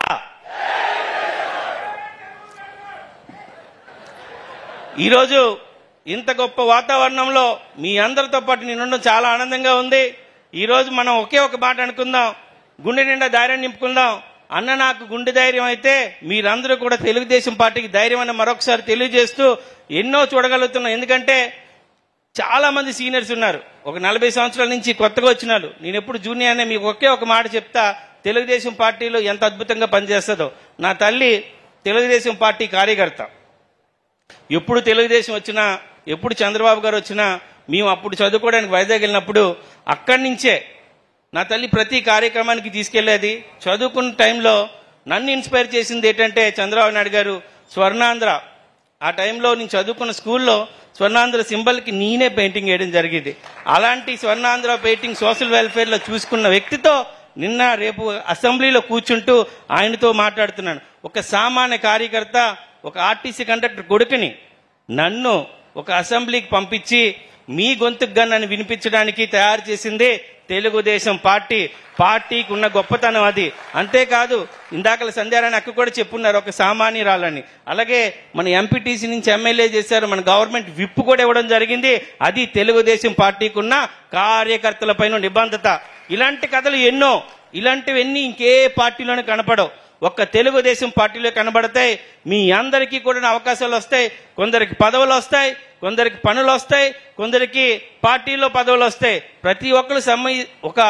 ఈరోజు ఇంత గొప్ప వాతావరణంలో మీ అందరితో పాటు నేను ఉండడం చాలా ఆనందంగా ఉంది. ఈరోజు మనం ఒకే ఒక మాట అనుకుందాం, గుండె నిండా ధైర్యం నింపుకుందాం. అన్న నాకు గుండె ధైర్యం అయితే మీరందరూ కూడా తెలుగుదేశం పార్టీకి ధైర్యం అని మరొకసారి తెలియజేస్తూ ఎన్నో చూడగలుగుతున్నాం. ఎందుకంటే చాలా మంది సీనియర్స్ ఉన్నారు, ఒక 40 సంవత్సరాల నుంచి కొత్తగా వచ్చినారు. నేను ఎప్పుడు జూనియర్ మీకు ఒకే ఒక మాట చెప్తా, తెలుగుదేశం పార్టీలో ఎంత అద్భుతంగా పనిచేస్తుందో. నా తల్లి తెలుగుదేశం పార్టీ కార్యకర్త. ఎప్పుడు తెలుగుదేశం వచ్చినా, ఎప్పుడు చంద్రబాబు గారు వచ్చినా, మేము అప్పుడు చదువుకోవడానికి వైజాగ్ వెళ్ళినప్పుడు అక్కడి నుంచే నా తల్లి ప్రతి కార్యక్రమానికి తీసుకెళ్లేది. చదువుకున్న టైంలో నన్ను ఇన్స్పైర్ చేసింది ఏంటంటే చంద్రబాబు నాయుడు గారు స్వర్ణాంధ్ర, ఆ టైంలో నేను చదువుకున్న స్కూల్లో స్వర్ణాంధ్ర సింబల్కి నేనే పెయింటింగ్ వేయడం జరిగింది. అలాంటి స్వర్ణాంధ్ర పెయింటింగ్ సోషల్ వెల్ఫేర్లో చూసుకున్న వ్యక్తితో నిన్న రేపు అసెంబ్లీలో కూర్చుంటూ ఆయనతో మాట్లాడుతున్నాను. ఒక సామాన్య కార్యకర్త, ఒక ఆర్టీసీ కండక్టర్ కొడుకుని నన్ను ఒక అసెంబ్లీకి పంపించి మీ గొంతుగా నన్ను వినిపించడానికి తయారు చేసింది తెలుగుదేశం పార్టీ. పార్టీకి ఉన్న గొప్పతనం అది. అంతేకాదు, ఇందాకల సంధ్యారాణి అక్క కూడా చెప్పున్నారు ఒక సామాన్యురాలని. అలాగే మన ఎంపీటీసీ నుంచి ఎమ్మెల్యే చేశారు, మన గవర్నమెంట్ విప్ కూడా ఇవ్వడం జరిగింది. అది తెలుగుదేశం పార్టీకి ఉన్న కార్యకర్తల పైన నిబంధత. ఇలాంటి కథలు ఎన్నో, ఇలాంటివన్నీ ఇంకే పార్టీలోనే కనపడవు. ఒక్క తెలుగుదేశం పార్టీలో కనబడతాయి. మీ అందరికీ కూడా అవకాశాలు వస్తాయి. కొందరికి పదవులు వస్తాయి, కొందరికి పనులు వస్తాయి, కొందరికి పార్టీలో పదవులు వస్తాయి. ప్రతి ఒక్కరు ఒక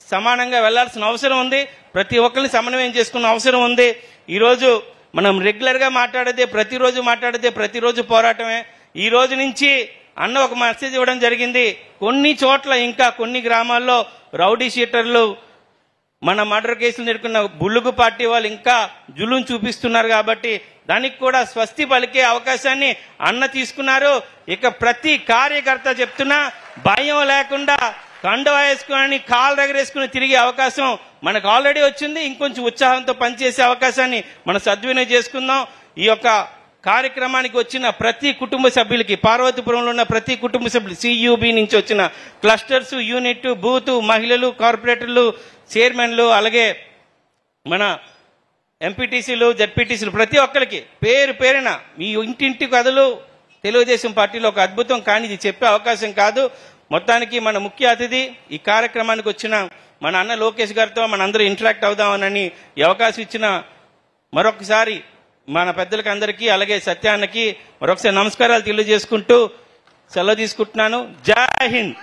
సమానంగా వెళ్లాల్సిన అవసరం ఉంది. ప్రతి ఒక్కరిని సమన్వయం చేసుకున్న అవసరం ఉంది. ఈరోజు మనం రెగ్యులర్గా మాట్లాడితే, ప్రతిరోజు పోరాటమే. ఈ రోజు నుంచి అన్న ఒక మెసేజ్ ఇవ్వడం జరిగింది. కొన్ని చోట్ల ఇంకా కొన్ని గ్రామాల్లో రౌడీ షీటర్లు మన మర్డర్ కేసులు నెరుకున్న బుల్లుగు పార్టీ వాళ్ళు ఇంకా జులుం చూపిస్తున్నారు. కాబట్టి దానికి కూడా స్వస్తి పలికే అవకాశాన్ని అన్న తీసుకున్నారు. ఇక ప్రతి కార్యకర్త చెప్తున్నా, భయం లేకుండా కండువా వేసుకుని కాలు దగ్గరేసుకుని తిరిగే అవకాశం మనకు ఆల్రెడీ వచ్చింది. ఇంకొంచెం ఉత్సాహంతో పనిచేసే అవకాశాన్ని మనం సద్వినియోగం చేసుకుందాం. ఈ యొక్క కార్యక్రమానికి వచ్చిన ప్రతి కుటుంబ సభ్యులకి, పార్వతీపురంలో ఉన్న ప్రతి కుటుంబ సభ్యులు, సియుబి నుంచి వచ్చిన క్లస్టర్స్, యూనిట్, బూత్, మహిళలు, కార్పొరేటర్లు, చైర్మన్లు, అలాగే మన ఎంపీటీసీలు, జడ్పీటీసీలు, ప్రతి ఒక్కరికి పేరు పేరున మీ ఇంటింటి కథలు తెలుగుదేశం పార్టీలో ఒక అద్భుతం. కానీ ఇది చెప్పే అవకాశం కాదు. మొత్తానికి మన ముఖ్య అతిథి ఈ కార్యక్రమానికి వచ్చిన మన అన్న లోకేష్ గారితో మనందరూ ఇంటరాక్ట్ అవుదామని ఈ అవకాశం ఇచ్చిన మరొకసారి మన పెద్దలకి అందరికీ, అలాగే సత్యాన్నకి మరొకసారి నమస్కారాలు తెలియజేసుకుంటూ సెలవు తీసుకుంటున్నాను. జై హింద్.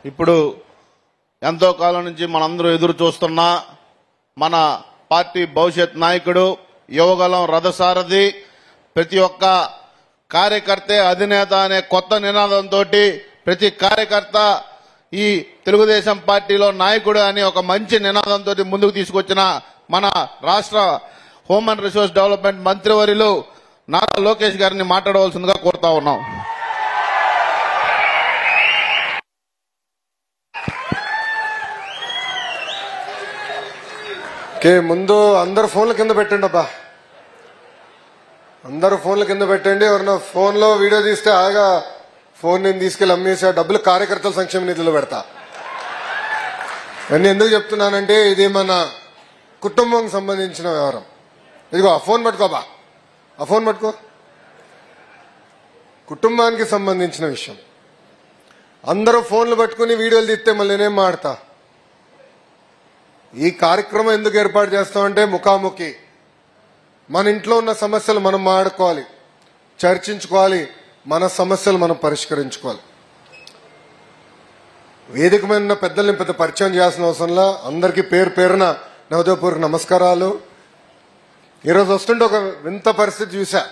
ఇప్పుడు ఎంతో కాలం నుంచి మనందరూ ఎదురు చూస్తున్న మన పార్టీ భవిష్యత్ నాయకుడు, యువగలం రథసారథి, ప్రతి ఒక్క కార్యకర్తే అధినేత అనే కొత్త నినాదంతో ప్రతి కార్యకర్త ఈ తెలుగుదేశం పార్టీలో నాయకుడు అనే ఒక మంచి నినాదంతో ముందుకు తీసుకొచ్చిన మన రాష్ట్ర హోమ్ అండ్ రిసోర్స్ డెవలప్మెంట్ మంత్రివర్యులు నారా లోకేష్ గారిని మాట్లాడవలసిందిగా కోరుతా ఉన్నాం. ముందు అందరు ఫోన్ల కింద పెట్టండి అబ్బా, అందరూ ఫోన్ల కింద పెట్టండి. ఎవరన్నా ఫోన్లో వీడియో తీస్తే ఆగా ఫోన్ నేను తీసుకెళ్లి అమ్మేసి ఆ డబ్బులు కార్యకర్తల సంక్షేమ నిధిలో పెడతా. నేను ఎందుకు చెప్తున్నానంటే ఇది మన కుటుంబం సంబంధించిన వ్యవహారం. ఇదిగో ఆ ఫోన్ పట్టుకోబా, ఆ ఫోన్ పట్టుకో. కుటుంబానికి సంబంధించిన విషయం. అందరూ ఫోన్లు పట్టుకుని వీడియోలు తీస్తే మళ్ళీ నేనేం మాడతా. ఈ కార్యక్రమం ఎందుకు ఏర్పాటు చేస్తామంటే ముఖాముఖి మన ఇంట్లో ఉన్న సమస్యలు మనం మాట్లాడుకోవాలి, చర్చించుకోవాలి, మన సమస్యలు మనం పరిష్కరించుకోవాలి. వేదిక మీద ఉన్న పెద్దల్ని పెద్ద పరిచయం చేయాల్సిన అవసరంలా అందరికీ పేరు పేరున నా ఉదయపూర్వక నమస్కారాలు. ఈరోజు వస్తుంటే ఒక వింత పరిస్థితి చూసా.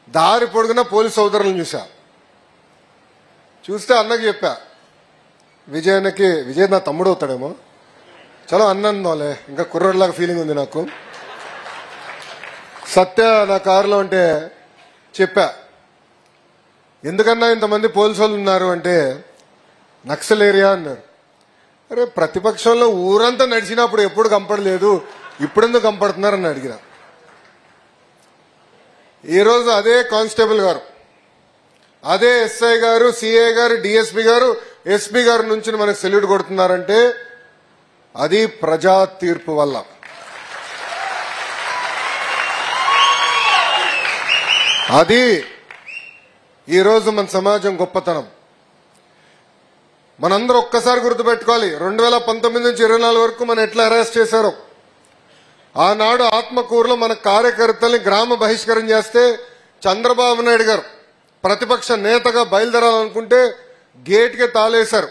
దారి పొడుగున పోలీసు సోదరులను చూస్తే అన్నకి చెప్పా, విజయ్ నా తమ్ముడు అవుతాడేమో, చలో అన్నందోలే, ఇంకా కుర్రోడ్లాగా ఫీలింగ్ ఉంది నాకు. సత్య నా కారులో అంటే చెప్పా, ఎందుకన్నా ఇంతమంది పోలీసు వాళ్ళు ఉన్నారు అంటే నక్సల్ ఏరియా అన్నారు. అరే ప్రతిపక్షంలో ఊరంతా నడిచినప్పుడు ఎప్పుడు కంపడలేదు, ఇప్పుడెందుకు కంపడుతున్నారని అడిగిన. ఈరోజు అదే కానిస్టేబుల్ గారు, అదే ఎస్ఐ గారు, సిఐ గారు, డిఎస్పీ గారు, ఎస్పీ గారు నుంచి మనకు సెల్యూట్ కొడుతున్నారంటే అది ప్రజా తీర్పు వల్ల. అది ఈరోజు మన సమాజం గొప్పతనం. మనందరూ ఒక్కసారి గుర్తుపెట్టుకోవాలి, 2019 నుంచి 24 వరకు మనం ఎట్లా అరెస్ట్ చేశారో. ఆనాడు ఆత్మకూరులో మన కార్యకర్తల్ని గ్రామ బహిష్కరణ చేస్తే చంద్రబాబు నాయుడు గారు ప్రతిపక్ష నేతగా బయలుదేరాలనుకుంటే గేట్కి తాళేశారు.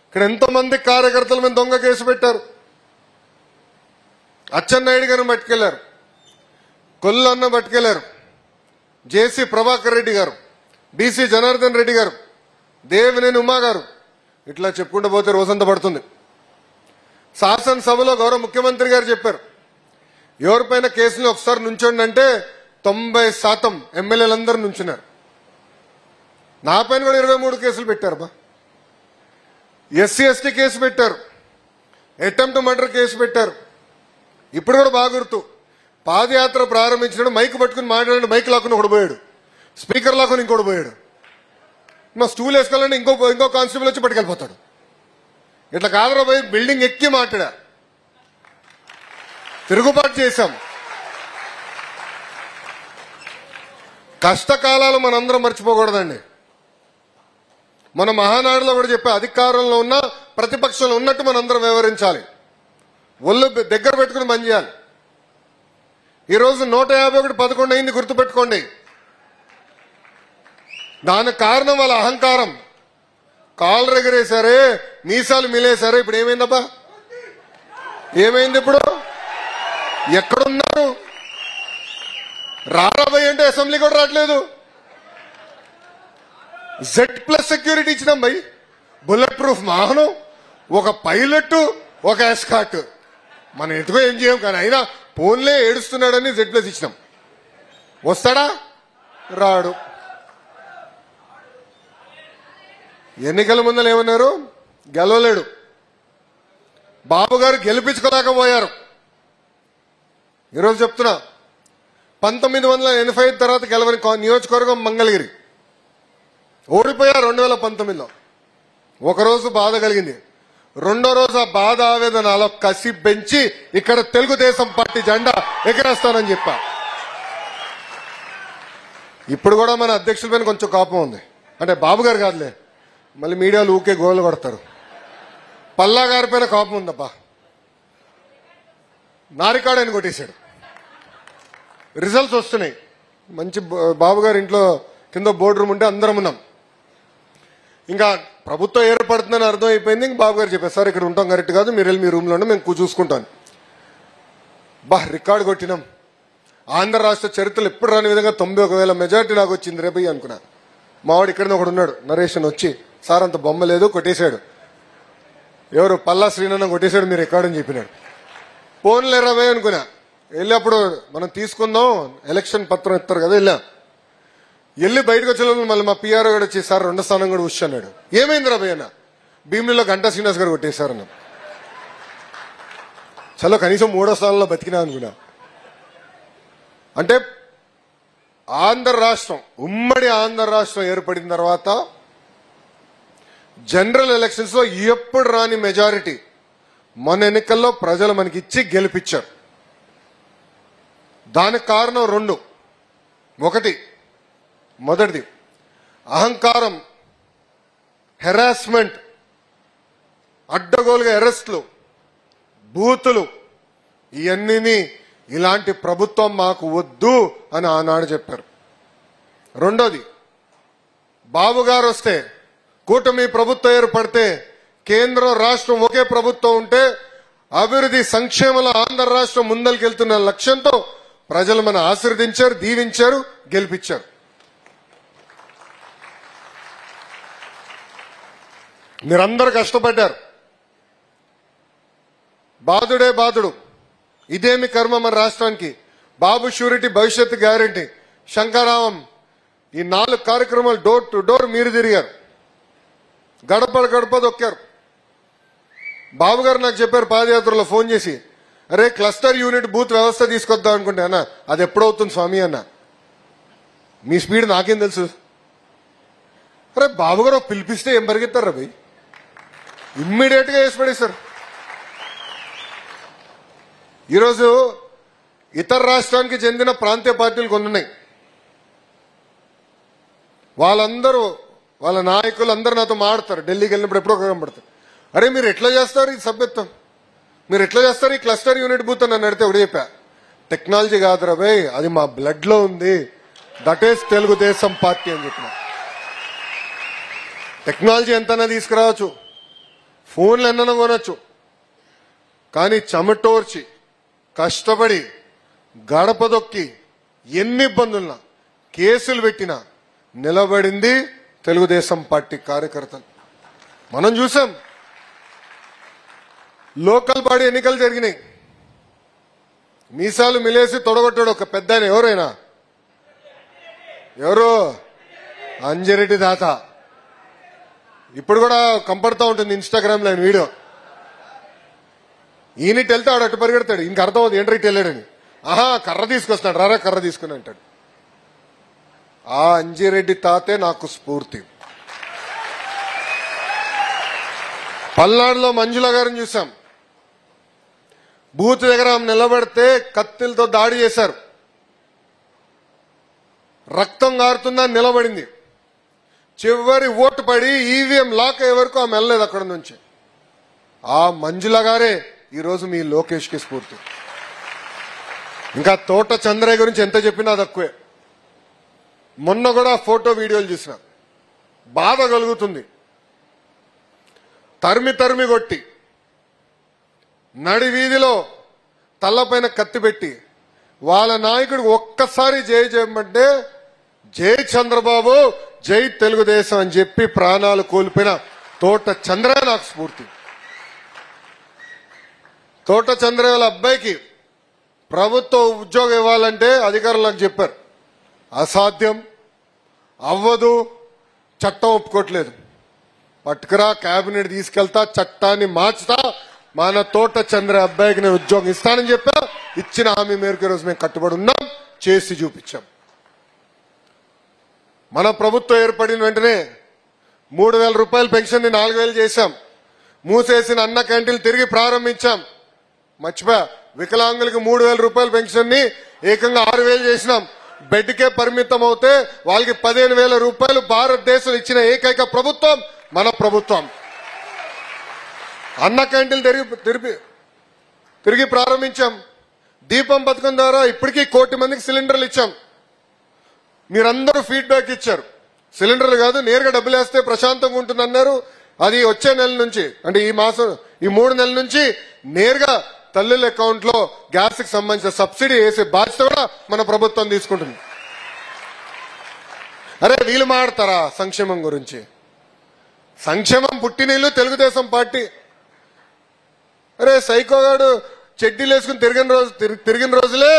ఇక్కడ ఎంతోమంది కార్యకర్తల మీద దొంగ కేసు పెట్టారు. అచ్చెన్నాయుడు గారిని పట్టుకెళ్లారు, కొల్లన్న పట్టుకెళ్లారు, జేసీ ప్రభాకర్ రెడ్డి గారు, బీసీ జనార్దన్ రెడ్డి గారు, దేవినేని ఉమా గారు, ఇట్లా చెప్పుకుంటూ పోతే రోజంతా పడుతుంది. శాసనసభలో గౌరవ ముఖ్యమంత్రి గారు చెప్పారు, ఎవరిపైన కేసులు ఒకసారి నుంచోండి అంటే 90% ఎమ్మెల్యేలందరూ నుంచున్నారు. నా పైన కూడా 23 కేసులు పెట్టారు బా. ఎస్సీ ఎస్టీ కేసు పెట్టారు, అటెంప్ట్ మర్డర్ కేసు పెట్టారు. ఇప్పుడు కూడా బాగా గుర్తు, పాదయాత్ర ప్రారంభించినప్పుడు మైక్ పట్టుకుని మాట్లాడి మైక్ లాక్కుని ఒకడు పోయాడు, స్పీకర్ లాక్కుని ఇంకోటి పోయాడు. మా స్టూల్ వేసుకోవాలంటే ఇంకో కానిస్టేబుల్ వచ్చి పట్టుకెళ్ళిపోతాడు. ఇట్లా కాదరా పోయి బిల్డింగ్ ఎక్కి మాట్లాడా, తిరుగుబాటు చేశాం. కష్టకాలాలు మనందరం మర్చిపోకూడదండి. మన మహానాడులో కూడా చెప్పే అధికారంలో ఉన్న ప్రతిపక్షంలో ఉన్నట్టు మనందరం వ్యవహరించాలి. ఒళ్ళు దగ్గర పెట్టుకుని పని చేయాలి. ఈరోజు 151 అయింది, గుర్తుపెట్టుకోండి. దానికి కారణం వాళ్ళ అహంకారం. కాళ్ళు ఎగరేశారే, మీసాలు మిలేశారే. ఇప్పుడు ఏమైందబ్బా? ఏమైంది? ఇప్పుడు ఎక్కడున్నారు? రారాబోయ్ అంటే అసెంబ్లీ కూడా రావట్లేదు. Z+ సెక్యూరిటీ ఇచ్చినాం భయ్, బుల్లెట్ ప్రూఫ్ వాహనం, ఒక పైలట్, ఒక ఎస్కాట్. మనం ఎటుకో ఏం చేయం, కానీ అయినా ఫోన్లే ఏడుస్తున్నాడని Z+ ఇచ్చినాం. వస్తాడా? రాడు. ఎన్నికల ముందర ఏమన్నారు? గెలవలేడు. బాబు గారు గెలిపించుకోలేకపోయారు. ఈరోజు చెప్తున్నా, 1985 తర్వాత గెలవని నియోజకవర్గం మంగళగిరి. ఓడిపోయారు 2019లో. ఒకరోజు బాధ కలిగింది. రెండో రోజు ఆ బాధ ఆవేదన అలా కసి పెంచి ఇక్కడ తెలుగుదేశం పార్టీ జెండా ఎగరేస్తానని చెప్పా. ఇప్పుడు కూడా మన అధ్యక్షుల పైన కొంచెం కోపం ఉంది. అంటే బాబు గారు కాదులే, మళ్ళీ మీడియాలు ఊకే గోలు కొడతారు. పల్లా గారి పైన కోపం ఉందబ్బా. నారికాడు ఆయన కొట్టేశాడు. రిజల్ట్స్ వస్తున్నాయి. మంచి బాబు గారి ఇంట్లో కింద బోర్డు రూమ్ ఉంటే అందరం ఉన్నాం. ఇంకా ప్రభుత్వం ఏర్పడుతుందని అర్థం అయిపోయింది. ఇంక బాబు గారు చెప్పారు, సార్ ఇక్కడ ఉంటాం కరెక్ట్ కాదు, మీరు వెళ్ళి మీ రూమ్లో ఉండి మేము చూసుకుంటాను. రికార్డు కొట్టినాం. ఆంధ్ర రాష్ట్ర చరిత్రలో ఎప్పుడు రాని విధంగా 91,000 మెజార్టీ నాకు వచ్చింది రేపు అనుకున్నా. మావాడు ఇక్కడనే ఒకడు ఉన్నాడు, నరేష్ అని వచ్చి, సార్ అంత బొమ్మ లేదు కొట్టేశాడు. ఎవరు? పల్లా శ్రీనన్న కొట్టేశాడు, మీరు రికార్డు అని చెప్పినాడు. ఫోన్లు 20 అనుకున్నా. వెళ్ళి అప్పుడు మనం తీసుకుందాం, ఎలక్షన్ పత్రం ఇస్తారు కదా, వెళ్ళి బయటకు వచ్చే మళ్ళీ మా పిఆర్ఓ కూడా వచ్చి, సార్ 2వ స్థానం కూడా ఉష్ అన్నాడు. ఏమైంది రాబోయ్ అన్న? భీమిలిలో గంటా శ్రీనివాస్ గారు కొట్టేశారన్న. చలో కనీసం 3వ స్థానంలో బతికినా అనుకున్నా. అంటే ఆంధ్ర రాష్ట్రం, ఉమ్మడి ఆంధ్ర రాష్ట్రం ఏర్పడిన తర్వాత జనరల్ ఎలక్షన్స్ లో ఎప్పుడు రాని మెజారిటీ మన ఎన్నికల్లో ప్రజలు మనకి ఇచ్చి గెలిపించారు. దానికి కారణం 2. మొదటిది అహంకారం, హెరాస్మెంట్, అడ్డగోలుగా అరెస్టులు, బూతులు, ఇవన్నీ ఇలాంటి ప్రభుత్వం మాకు వద్దు అని ఆనాడు చెప్పారు. రెండోది, బాబు గారు వస్తే, కూటమి ప్రభుత్వం ఏర్పడితే, కేంద్రం రాష్ట్రం ఒకే ప్రభుత్వం ఉంటే అభివృద్ధి సంక్షేమంలో ఆంధ్ర రాష్ట్రం ముందరికెళ్తున్న లక్ష్యంతో ప్రజలు మన ఆశీర్వదించారు, దీవించారు, గెలిపించారు. మీరందరూ కష్టపడ్డారు. బాధుడే బాధుడు, ఇదేమి కర్మ మన రాష్ట్రానికి, బాబు షూరిటీ, భవిష్యత్తు గ్యారంటీ, శంకరావం, ఈ 4 కార్యక్రమాలు డోర్ టు డోర్ మీరు తిరిగారు, గడప గడప దొక్కారు. బాబు గారు నాకు చెప్పారు పాదయాత్రలో ఫోన్ చేసి, అరే క్లస్టర్ యూనిట్ బూత్ వ్యవస్థ తీసుకొద్దాం అనుకుంటే, అన్న అది ఎప్పుడవుతుంది స్వామి అన్న. మీ స్పీడ్ నాకేం తెలుసు. అరే బాబు గారు పిలిపిస్తే ఏం పరిగెత్తారా భయ్, ఇమ్మీడియట్ గా వేసి పడేశారు. ఈరోజు ఇతర రాష్ట్రానికి చెందిన ప్రాంతీయ పార్టీలు కొన్ని ఉన్నాయి. వాళ్ళందరూ, వాళ్ళ నాయకులు అందరూ నాతో మాడతారు. ఢిల్లీకి వెళ్ళినప్పుడు ఎప్పుడో కనబడతారు. అరే మీరు ఎట్లా చేస్తారు ఈ సభ్యత్వం, మీరు ఎట్లా చేస్తారు ఈ క్లస్టర్ యూనిట్ బూత్ అని నన్ను అడిగితే ఒకటి చెప్పా, టెక్నాలజీ కాదురా భయ్, అది మా బ్లడ్ లో ఉంది, దట్ ఈస్ తెలుగుదేశం పార్టీ అని చెప్పిన. టెక్నాలజీ ఎంతైనా తీసుకురావచ్చు, ఫోన్లు ఎన్నైనా కొనొచ్చు, కానీ చెమటోర్చి కష్టపడి గడప దొక్కి ఎన్ని ఇబ్బందులున్నా కేసులు పెట్టినా నిలబడింది తెలుగుదేశం పార్టీ కార్యకర్తలు. మనం చూసాం, లోకల్ బాడీ ఎన్నికలు జరిగినాయి, మీసాలు మిలేసి తొడగొట్టాడు ఒక పెద్ద ఆయన. ఎవరైనా ఎవరు? అంజిరెడ్డి తాత. ఇప్పుడు కూడా కంపడుతూ ఉంటుంది ఇన్స్టాగ్రామ్ లో ఆయన వీడియో. ఈయనటి వెళ్తే ఆడు అటు పరిగెడతాడు, ఇంక అర్థం అవుతుంది ఏంట్రీ వెళ్ళాడని. ఆహా కర్ర తీసుకొస్తాడు, రారా కర్ర తీసుకుని అంటాడు. ఆ అంజిరెడ్డి తాతే నాకు స్ఫూర్తి. పల్నాడులో మంజుల గారిని చూసాం, బూత్ దగ్గర నిలబడితే కత్తిలతో దాడి చేశారు. రక్తం గారుతుందా నిలబడింది. చివరి ఓటు పడి ఈవీఎం లాక్ అయ్యే వరకు ఆమె వెళ్ళలేదు అక్కడ నుంచి. ఆ మంజుల గారే ఈరోజు మీ లోకేష్ కి స్ఫూర్తి. ఇంకా తోట చంద్రయ్య గురించి ఎంత చెప్పినా తక్కువే. మొన్న కూడా ఫోటో వీడియోలు చూసిన, బాధ కలుగుతుంది. తరిమి తరిమి కొట్టి నడి వీధిలో తల్లపైన కత్తి పెట్టి వాళ్ళ నాయకుడికి ఒక్కసారి జై చేయమంటే జై చంద్రబాబు, జై తెలుగుదేశం అని చెప్పి ప్రాణాలు కోల్పోయిన తోట చంద్రయ్య నాకు స్ఫూర్తి. తోట చంద్రయ్య వాళ్ళ అబ్బాయికి ప్రభుత్వ ఉద్యోగం ఇవ్వాలంటే అధికారులకు చెప్పారు, అసాధ్యం, అవ్వదు, చట్టం ఒప్పుకోవట్లేదు. పట్టుకురా, కేబినెట్ తీసుకెళ్తా, చట్టాన్ని మార్చుతా, మన తోట చంద్ర అబ్బాయికి నేను ఉద్యోగం ఇస్తానని చెప్పా. ఇచ్చిన హామీ మేరకు ఈరోజు మేము కట్టుబడి ఉన్నాం, చేసి చూపించాం. మన ప్రభుత్వం ఏర్పడిన వెంటనే 3,000 రూపాయల పెన్షన్ ని 4,000 చేశాం. మూసేసిన అన్న క్యాంటీన్లు తిరిగి ప్రారంభించాం. మర్చిపోయా, వికలాంగులకి 3,000 రూపాయల పెన్షన్ ని ఏకంగా 6,000 చేసినాం. బెడ్కే పరిమితం అవుతే వాళ్ళకి 15,000 రూపాయలు భారతదేశం ఇచ్చిన ఏకైక ప్రభుత్వం మన ప్రభుత్వం. అన్న క్యాంటీన్లు తిరిగి ప్రారంభించాం. దీపం పథకం ద్వారా ఇప్పటికీ 1 కోటి మందికి సిలిండర్లు ఇచ్చాం. మీరందరూ ఫీడ్బ్యాక్ ఇచ్చారు. సిలిండర్లు కాదు, నేరుగా డబ్బులు వేస్తే ప్రశాంతంగా ఉంటుందన్నారు. అది వచ్చే నెల నుంచి, అంటే ఈ 3 నెలల నుంచి నేరుగా తల్లుల అకౌంట్ లో గ్యాస్ కి సంబంధించిన సబ్సిడీ వేసే బాధ్యత కూడా మన ప్రభుత్వం తీసుకుంటుంది. అరే వీళ్ళు మాడతారా సంక్షేమం గురించి? సంక్షేమం పుట్టినీళ్ళు తెలుగుదేశం పార్టీ. అరే సైకోగాడు చెడ్డీలు వేసుకుని తిరిగిన రోజులే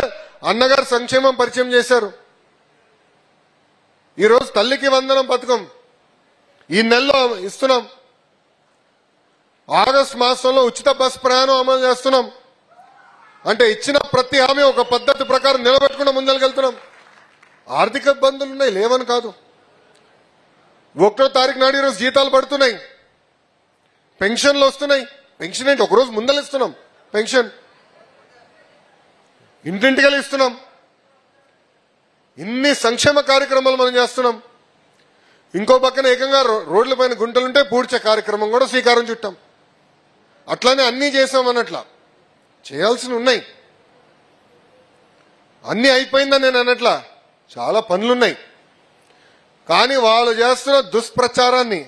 అన్నగారు సంక్షేమం పరిచయం చేశారు. ఈరోజు తల్లికి వందనం పథకం ఈ నెలలో ఇస్తున్నాం. ఆగస్టు మాసంలో ఉచిత బస్ ప్రయాణం అమలు చేస్తున్నాం. అంటే ఇచ్చిన ప్రతి హామీ ఒక పద్ధతి ప్రకారం నిలబెట్టుకుంటూ ముందరికెళ్తున్నాం. ఆర్థిక ఇబ్బందులు ఉన్నాయి, లేవని కాదు. 1వ తారీఖు నాడు ఈరోజు జీతాలు పడుతున్నాయి, పెన్షన్లు వస్తున్నాయి. పెన్షన్ ఏంటి, ఒకరోజు ముందలిస్తున్నాం. పెన్షన్ ఇంటింటికి ఇస్తున్నాం. ఇన్ని సంక్షేమ కార్యక్రమాలు మనం చేస్తున్నాం. ఇంకో పక్కన ఏకంగా రోడ్ల పైన గుంటలుంటే పూడ్చే కార్యక్రమం కూడా శ్రీకారం చుట్టాం. అట్లానే అన్నీ చేశామన్నట్లా, చేయాల్సి ఉన్నాయి. అన్నీ అయిపోయిందని నేను అన్నట్లా, చాలా పనులున్నాయి. కానీ వాళ్ళు చేస్తున్న దుష్ప్రచారాన్ని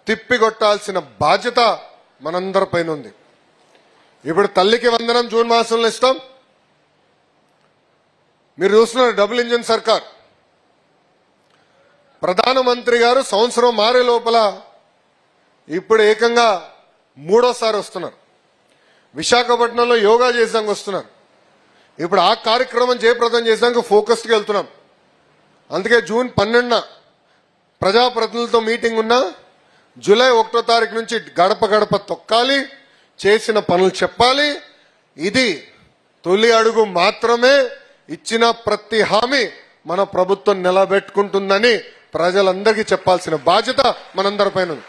తిప్పికొట్టాల్సిన బాధ్యత మనందరిపైన ఉంది. ఇప్పుడు తల్లికి వందనం జూన్ మాసంలో ఇస్తాం. మీరు చూస్తున్నారు డబుల్ ఇంజిన్ సర్కార్. ప్రధానమంత్రి గారు సంవత్సరం మారే లోపల ఇప్పుడు ఏకంగా 3వసారి వస్తున్నారు. విశాఖపట్నంలో యోగా చేసాక వస్తున్నారు. ఇప్పుడు ఆ కార్యక్రమం జయప్రదం చేసాక ఫోకస్కి వెళ్తున్నాం. అందుకే జూన్ 12న ప్రజాప్రతినిధులతో మీటింగ్ ఉన్నా, జూలై 1వ తారీఖు నుంచి గడప గడప తొక్కాలి, చేసిన పనులు చెప్పాలి. ఇది తొలి అడుగు మాత్రమే. ఇచ్చిన ప్రతి హామీ మన ప్రభుత్వం నిలబెట్టుకుంటుందని ప్రజలందరికీ చెప్పాల్సిన బాధ్యత మనందరిపైన ఉంది.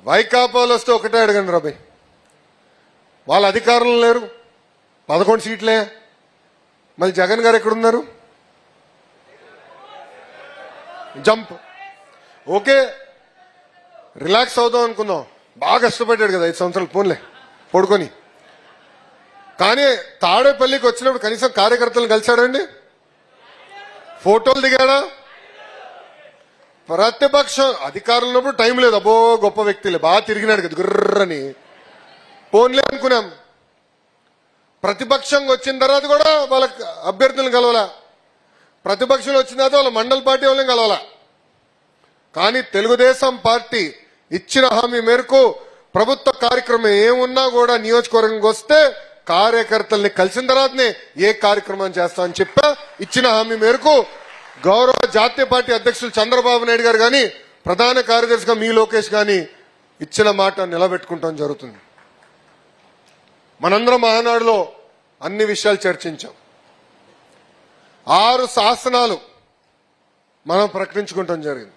వైకాపాలు వస్తే ఒకటే అడగండి రాబాయ్, వాళ్ళ అధికారంలో లేరు, 11 సీట్లే. మళ్ళీ జగన్ గారు ఎక్కడున్నారు? జంప్. ఓకే, రిలాక్స్ అవుదాం అనుకుందాం. బాగా కష్టపడ్డాడు కదా 5 సంవత్సరాలు, పోన్లే పడుకొని. కానీ తాడేపల్లికి వచ్చినప్పుడు కనీసం కార్యకర్తలను కలిశాడండి? ఫోటోలు దిగాడా? ప్రతిపక్షం అధికారంలో ఉన్నప్పుడు టైం లేదు. అబ్బో గొప్ప వ్యక్తిలే, బాగా తిరిగినాడు కదా గుర్రని, పోన్లే అనుకున్నాం. ప్రతిపక్షంగా వచ్చిన తర్వాత కూడా వాళ్ళ అభ్యర్థులను కలవాలా, ప్రతిపక్షంలో వచ్చిన తర్వాత వాళ్ళ మండల పార్టీ వాళ్ళని కలవాలా. కానీ తెలుగుదేశం పార్టీ ఇచ్చిన హామీ మేరకు ప్రభుత్వ కార్యక్రమం ఏమున్నా కూడా నియోజకవర్గంకి వస్తే కార్యకర్తల్ని కలిసిన తర్వాతనే ఏ కార్యక్రమం చేస్తామని చెప్పా. ఇచ్చిన హామీ మేరకు గౌరవ జాతీయ పార్టీ అధ్యక్షులు చంద్రబాబు నాయుడు గారు కానీ, ప్రధాన కార్యదర్శిగా మీ లోకేష్ గాని ఇచ్చిన మాట నిలబెట్టుకుంటాం జరుగుతుంది. మనందరం మహానాడులో అన్ని విషయాలు చర్చించాం. 6 శాసనాలు మనం ప్రకటించుకుంటాం జరిగింది.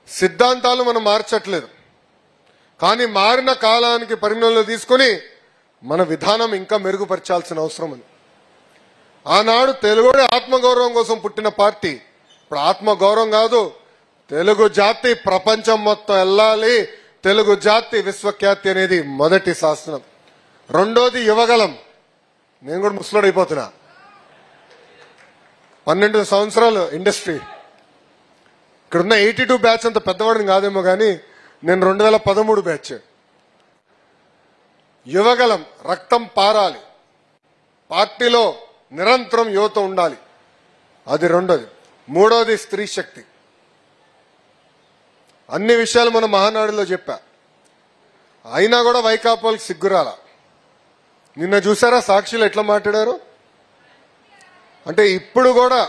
సిద్ధాంతాలు మనం మార్చట్లేదు, కానీ మారిన కాలానికి పరిగణనలో తీసుకుని మన విధానం ఇంకా మెరుగుపరచాల్సిన అవసరం ఉంది. ఆనాడు తెలుగుడి ఆత్మగౌరవం కోసం పుట్టిన పార్టీ ఇప్పుడు ఆత్మగౌరవం కాదు, తెలుగు జాతి ప్రపంచం మొత్తం వెళ్ళాలి, తెలుగు జాతి విశ్వఖ్యాతి అనేది మొదటి శాసనం. రెండోది యువగలం. నేను కూడా ముసలోడైపోతున్నా, 12 సంవత్సరాలు ఇండస్ట్రీ. ఇక్కడున్న 82 బ్యాచ్ అంత పెద్దవాడిని కాదేమో కానీ నేను 2013 బ్యాచ్. యువగలం, రక్తం పారాలి, పార్టీలో నిరంతరం యువత ఉండాలి, అది రెండోది. మూడోది స్త్రీ శక్తి. అన్ని విషయాలు మన మహానాడులో చెప్పా, అయినా కూడా వైకాపాలకు సిగ్గురాల. నిన్న చూసారా సాక్షిలో ఎట్లా మాట్లాడారు? అంటే ఇప్పుడు కూడా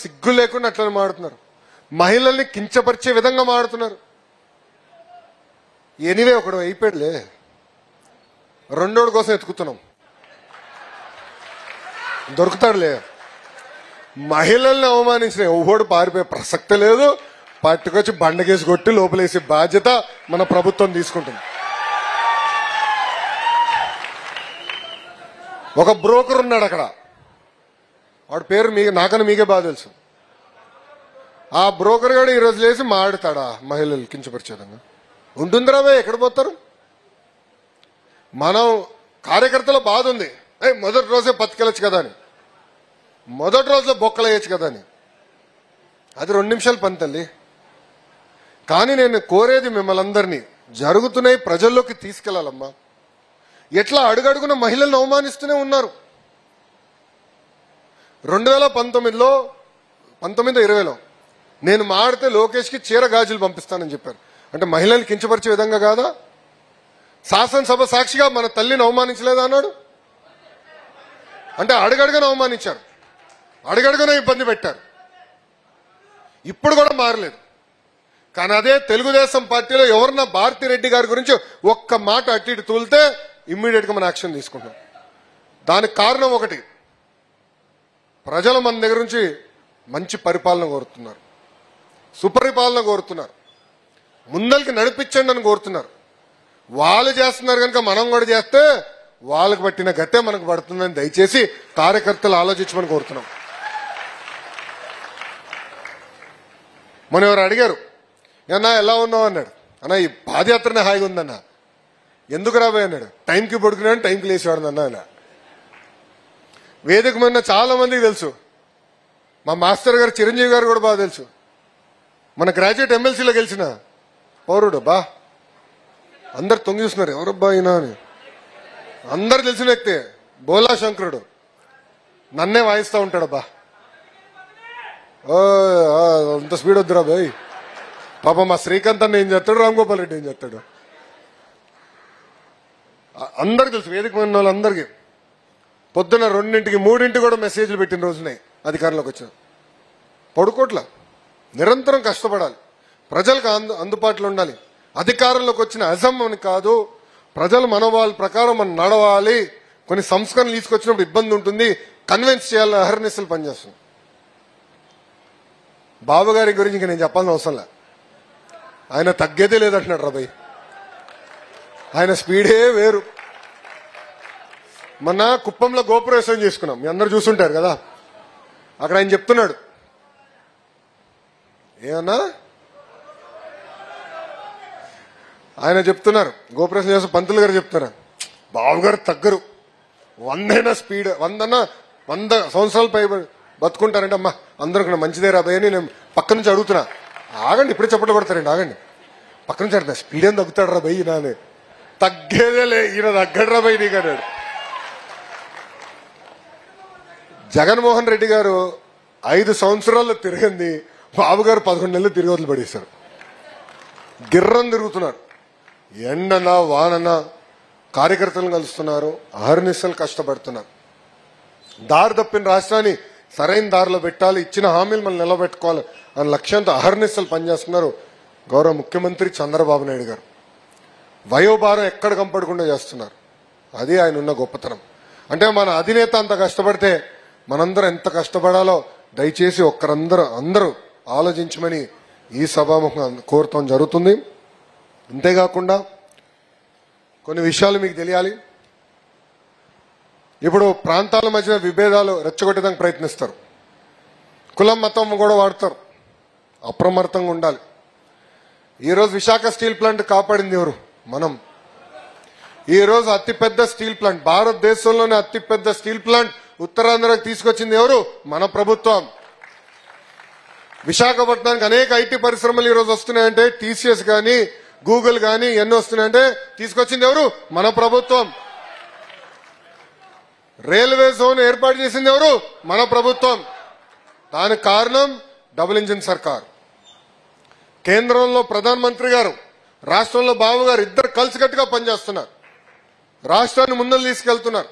సిగ్గు లేకుండా అట్లా మాడుతున్నారు, మహిళల్ని కించపరిచే విధంగా మాడుతున్నారు. ఎనివే ఒకడు అయిపోయాడులే, రెండోడి కోసం ఎత్తుకుతున్నాం, దొరుకుతాడులే. మహిళల్ని అవమానించిన ఎవడు పారిపోయే ప్రసక్తే లేదు, పట్టుకొచ్చి బండకేసి కొట్టి లోపలేసే బాధ్యత మన ప్రభుత్వం తీసుకుంటుంది. ఒక బ్రోకర్ ఉన్నాడు అక్కడ, వాడి పేరు నాకన్నా మీకే బాగా తెలుసు. ఆ బ్రోకర్ గారు ఈరోజు లేచి మాడుతాడా మహిళలు కించపరిచేదంగా? ఉంటుందిరా భయ్, ఎక్కడ పోతారు? మనం కార్యకర్తల బాధ ఉంది, మొదటి రోజే బతికెళ్ళచ్చు కదా అని, మొదటి రోజులో బొక్కలు వేయచ్చు కదా అని. అది 2 నిమిషాలు పని తల్లి. కానీ నేను కోరేది మిమ్మల్ని అందరినీ, జరుగుతున్నాయి ప్రజల్లోకి తీసుకెళ్లాలమ్మా. ఎట్లా అడుగడుగున మహిళలను అవమానిస్తూనే ఉన్నారు. 2019లో 2020లో నేను మాడితే లోకేష్కి చీర గాజులు పంపిస్తానని చెప్పారు. అంటే మహిళల్ని కించపరిచే విధంగా కాదా? శాసనసభ సాక్షిగా మన తల్లిని అవమానించలేదా అన్నాడు. అంటే అడుగడుగున అవమానించారు, అడుగడుగున ఇబ్బంది పెట్టారు. ఇప్పుడు కూడా మారలేదు. కానీ అదే తెలుగుదేశం పార్టీలో ఎవరన్నా భారతిరెడ్డి గారి గురించి ఒక్క మాట అటు ఇటు తూలితే ఇమ్మీడియట్ గా మనం యాక్షన్ తీసుకుంటాం. దానికి కారణం ఒకటి, ప్రజలు మన దగ్గర నుంచి మంచి పరిపాలన కోరుతున్నారు, సుపరిపాలన కోరుతున్నారు, ముందరికి నడిపించండి అని కోరుతున్నారు. వాళ్ళు చేస్తున్నారు కనుక మనం కూడా చేస్తే వాళ్ళకు పట్టిన గతే మనకు పడుతుందని దయచేసి కార్యకర్తలు ఆలోచించమని కోరుతున్నాం. మన ఎవరు అడిగారు, అన్నా ఎలా ఉన్నావు అన్నాడు. అన్నా ఈ పాదయాత్రనే హాయిగా ఉందన్నా. ఎందుకు రాబోయే అన్నాడు. టైంకి పడుకున్నాడు, టైంకి లేచేవాడు అన్న. వేదిక మీద చాలా మందికి తెలుసు, మా మాస్టర్ గారు చిరంజీవి గారు కూడా బాగా తెలుసు. మన గ్రాడ్యుయేట్ ఎమ్మెల్సీలో గెలిచిన పౌరుడు బా, అందరు తొంగి చూస్తున్నారు ఎవరబ్బా అయినా అని. అందరు తెలిసిన వ్యక్తే, బోలా శంకరుడు, నన్నే వాయిస్తూ ఉంటాడబ్బా. అంత స్పీడ్ వద్దురా బాయ్. పాప మా శ్రీకాంత్ అన్న ఏం చేస్తాడు, రామ్ గోపాల్ రెడ్డి ఏం చేస్తాడు, అందరికి తెలుసు. వేదిక ఉన్న వాళ్ళందరికీ పొద్దున్న 2, 3 కూడా మెసేజ్లు పెట్టిన రోజునే అధికారంలోకి వచ్చిన. పడుకోట్ల, నిరంతరం కష్టపడాలి, ప్రజలకు అందుబాటులో ఉండాలి. అధికారంలోకి వచ్చిన అజం అని కాదు, ప్రజల మనోభావాల ప్రకారం మనం నడవాలి. కొన్ని సంస్కరణలు తీసుకొచ్చినప్పుడు ఇబ్బంది ఉంటుంది, కన్విన్స్ చేయాలని అహర్నిశలు పనిచేస్తుంది. బాబు గారి గురించి ఇంకా నేను చెప్పాల్సిన అవసరం లే, ఆయన తగ్గేదే లేదంటున్నాడు రాబాయ్. ఆయన స్పీడే వేరు. మొన్న కుప్పంలో గోపురవేశం చేసుకున్నాం, మీ అందరు చూసుంటారు కదా. అక్కడ ఆయన చెప్తున్నాడు, ఏమన్నా ఆయన చెప్తున్నారు, గోపురవేశం చేసిన పంతులు గారు చెప్తున్నారు, బాబు గారు తగ్గరు, 100 స్పీడ్, 100 సంవత్సరాల పై బతుకుంటారంటే. అమ్మా అందరూ మంచిదే రాబాయ్ అని నేను పక్క నుంచి అడుగుతున్నా. ఆగండి, ఇప్పుడే చప్పట్లు పడతారండి, ఆగండి. పక్క నుంచి అడుగుతా, స్పీడ్ ఏం తగ్గుతాడు రా భయ్ నాని. తగ్గేదేలే, ఈయన తగ్గడు రా భయ్ నీకు అన్నాడు. జగన్మోహన్ రెడ్డి గారు 5 సంవత్సరాల్లో తిరిగింది, బాబు గారు 11 నెలలు తిరిగి వదిలి పడేశారు. గిర్రం తిరుగుతున్నారు, ఎండనా వాననా కార్యకర్తలను కలుస్తున్నారు, అహర్నిశలు కష్టపడుతున్నారు. దారి తప్పిన రాష్ట్రాన్ని సరైన దారిలో పెట్టాలి, ఇచ్చిన హామీలు మనం నిలబెట్టుకోవాలి అనే లక్ష్యంతో అహర్నిశలు పనిచేస్తున్నారు గౌరవ ముఖ్యమంత్రి చంద్రబాబు నాయుడు గారు. వయోభారం ఎక్కడ కంపడకుండా చేస్తున్నారు, అది ఆయన ఉన్న గొప్పతనం. అంటే మన అధినేత అంత కష్టపడితే మనందరం ఎంత కష్టపడాలో దయచేసి అందరూ ఆలోచించమని ఈ సభాముఖంగా కోరటం జరుగుతుంది. అంతేకాకుండా కొన్ని విషయాలు మీకు తెలియాలి. ఇప్పుడు ప్రాంతాల మధ్య విభేదాలు రెచ్చగొట్టడానికి ప్రయత్నిస్తారు, కులం మతం కూడా వాడతారు. అప్రమత్తంగా ఉండాలి. ఈరోజు విశాఖ స్టీల్ ప్లాంట్ కాపాడింది ఎవరు? మనం. ఈరోజు అతిపెద్ద స్టీల్ ప్లాంట్, భారతదేశంలోనే అతిపెద్ద స్టీల్ ప్లాంట్ ఉత్తరాంధ్రకు తీసుకొచ్చింది ఎవరు? మన ప్రభుత్వం. విశాఖపట్నానికి అనేక ఐటీ పరిశ్రమలు ఈరోజు వస్తున్నాయంటే, టీసీఎస్ కానీ గూగుల్ కానీ ఎన్ని వస్తున్నాయంటే తీసుకొచ్చింది ఎవరు? మన ప్రభుత్వం. రైల్వే జోన్ ఏర్పాటు చేసింది ఎవరు? మన ప్రభుత్వం. దానికి కారణం డబుల్ ఇంజిన్ సర్కార్. కేంద్రంలో ప్రధానమంత్రి గారు, రాష్ట్రంలో బాబు గారు ఇద్దరు కలిసికట్టుగా పనిచేస్తున్నారు, రాష్ట్రాన్ని ముందుకు తీసుకెళ్తున్నారు.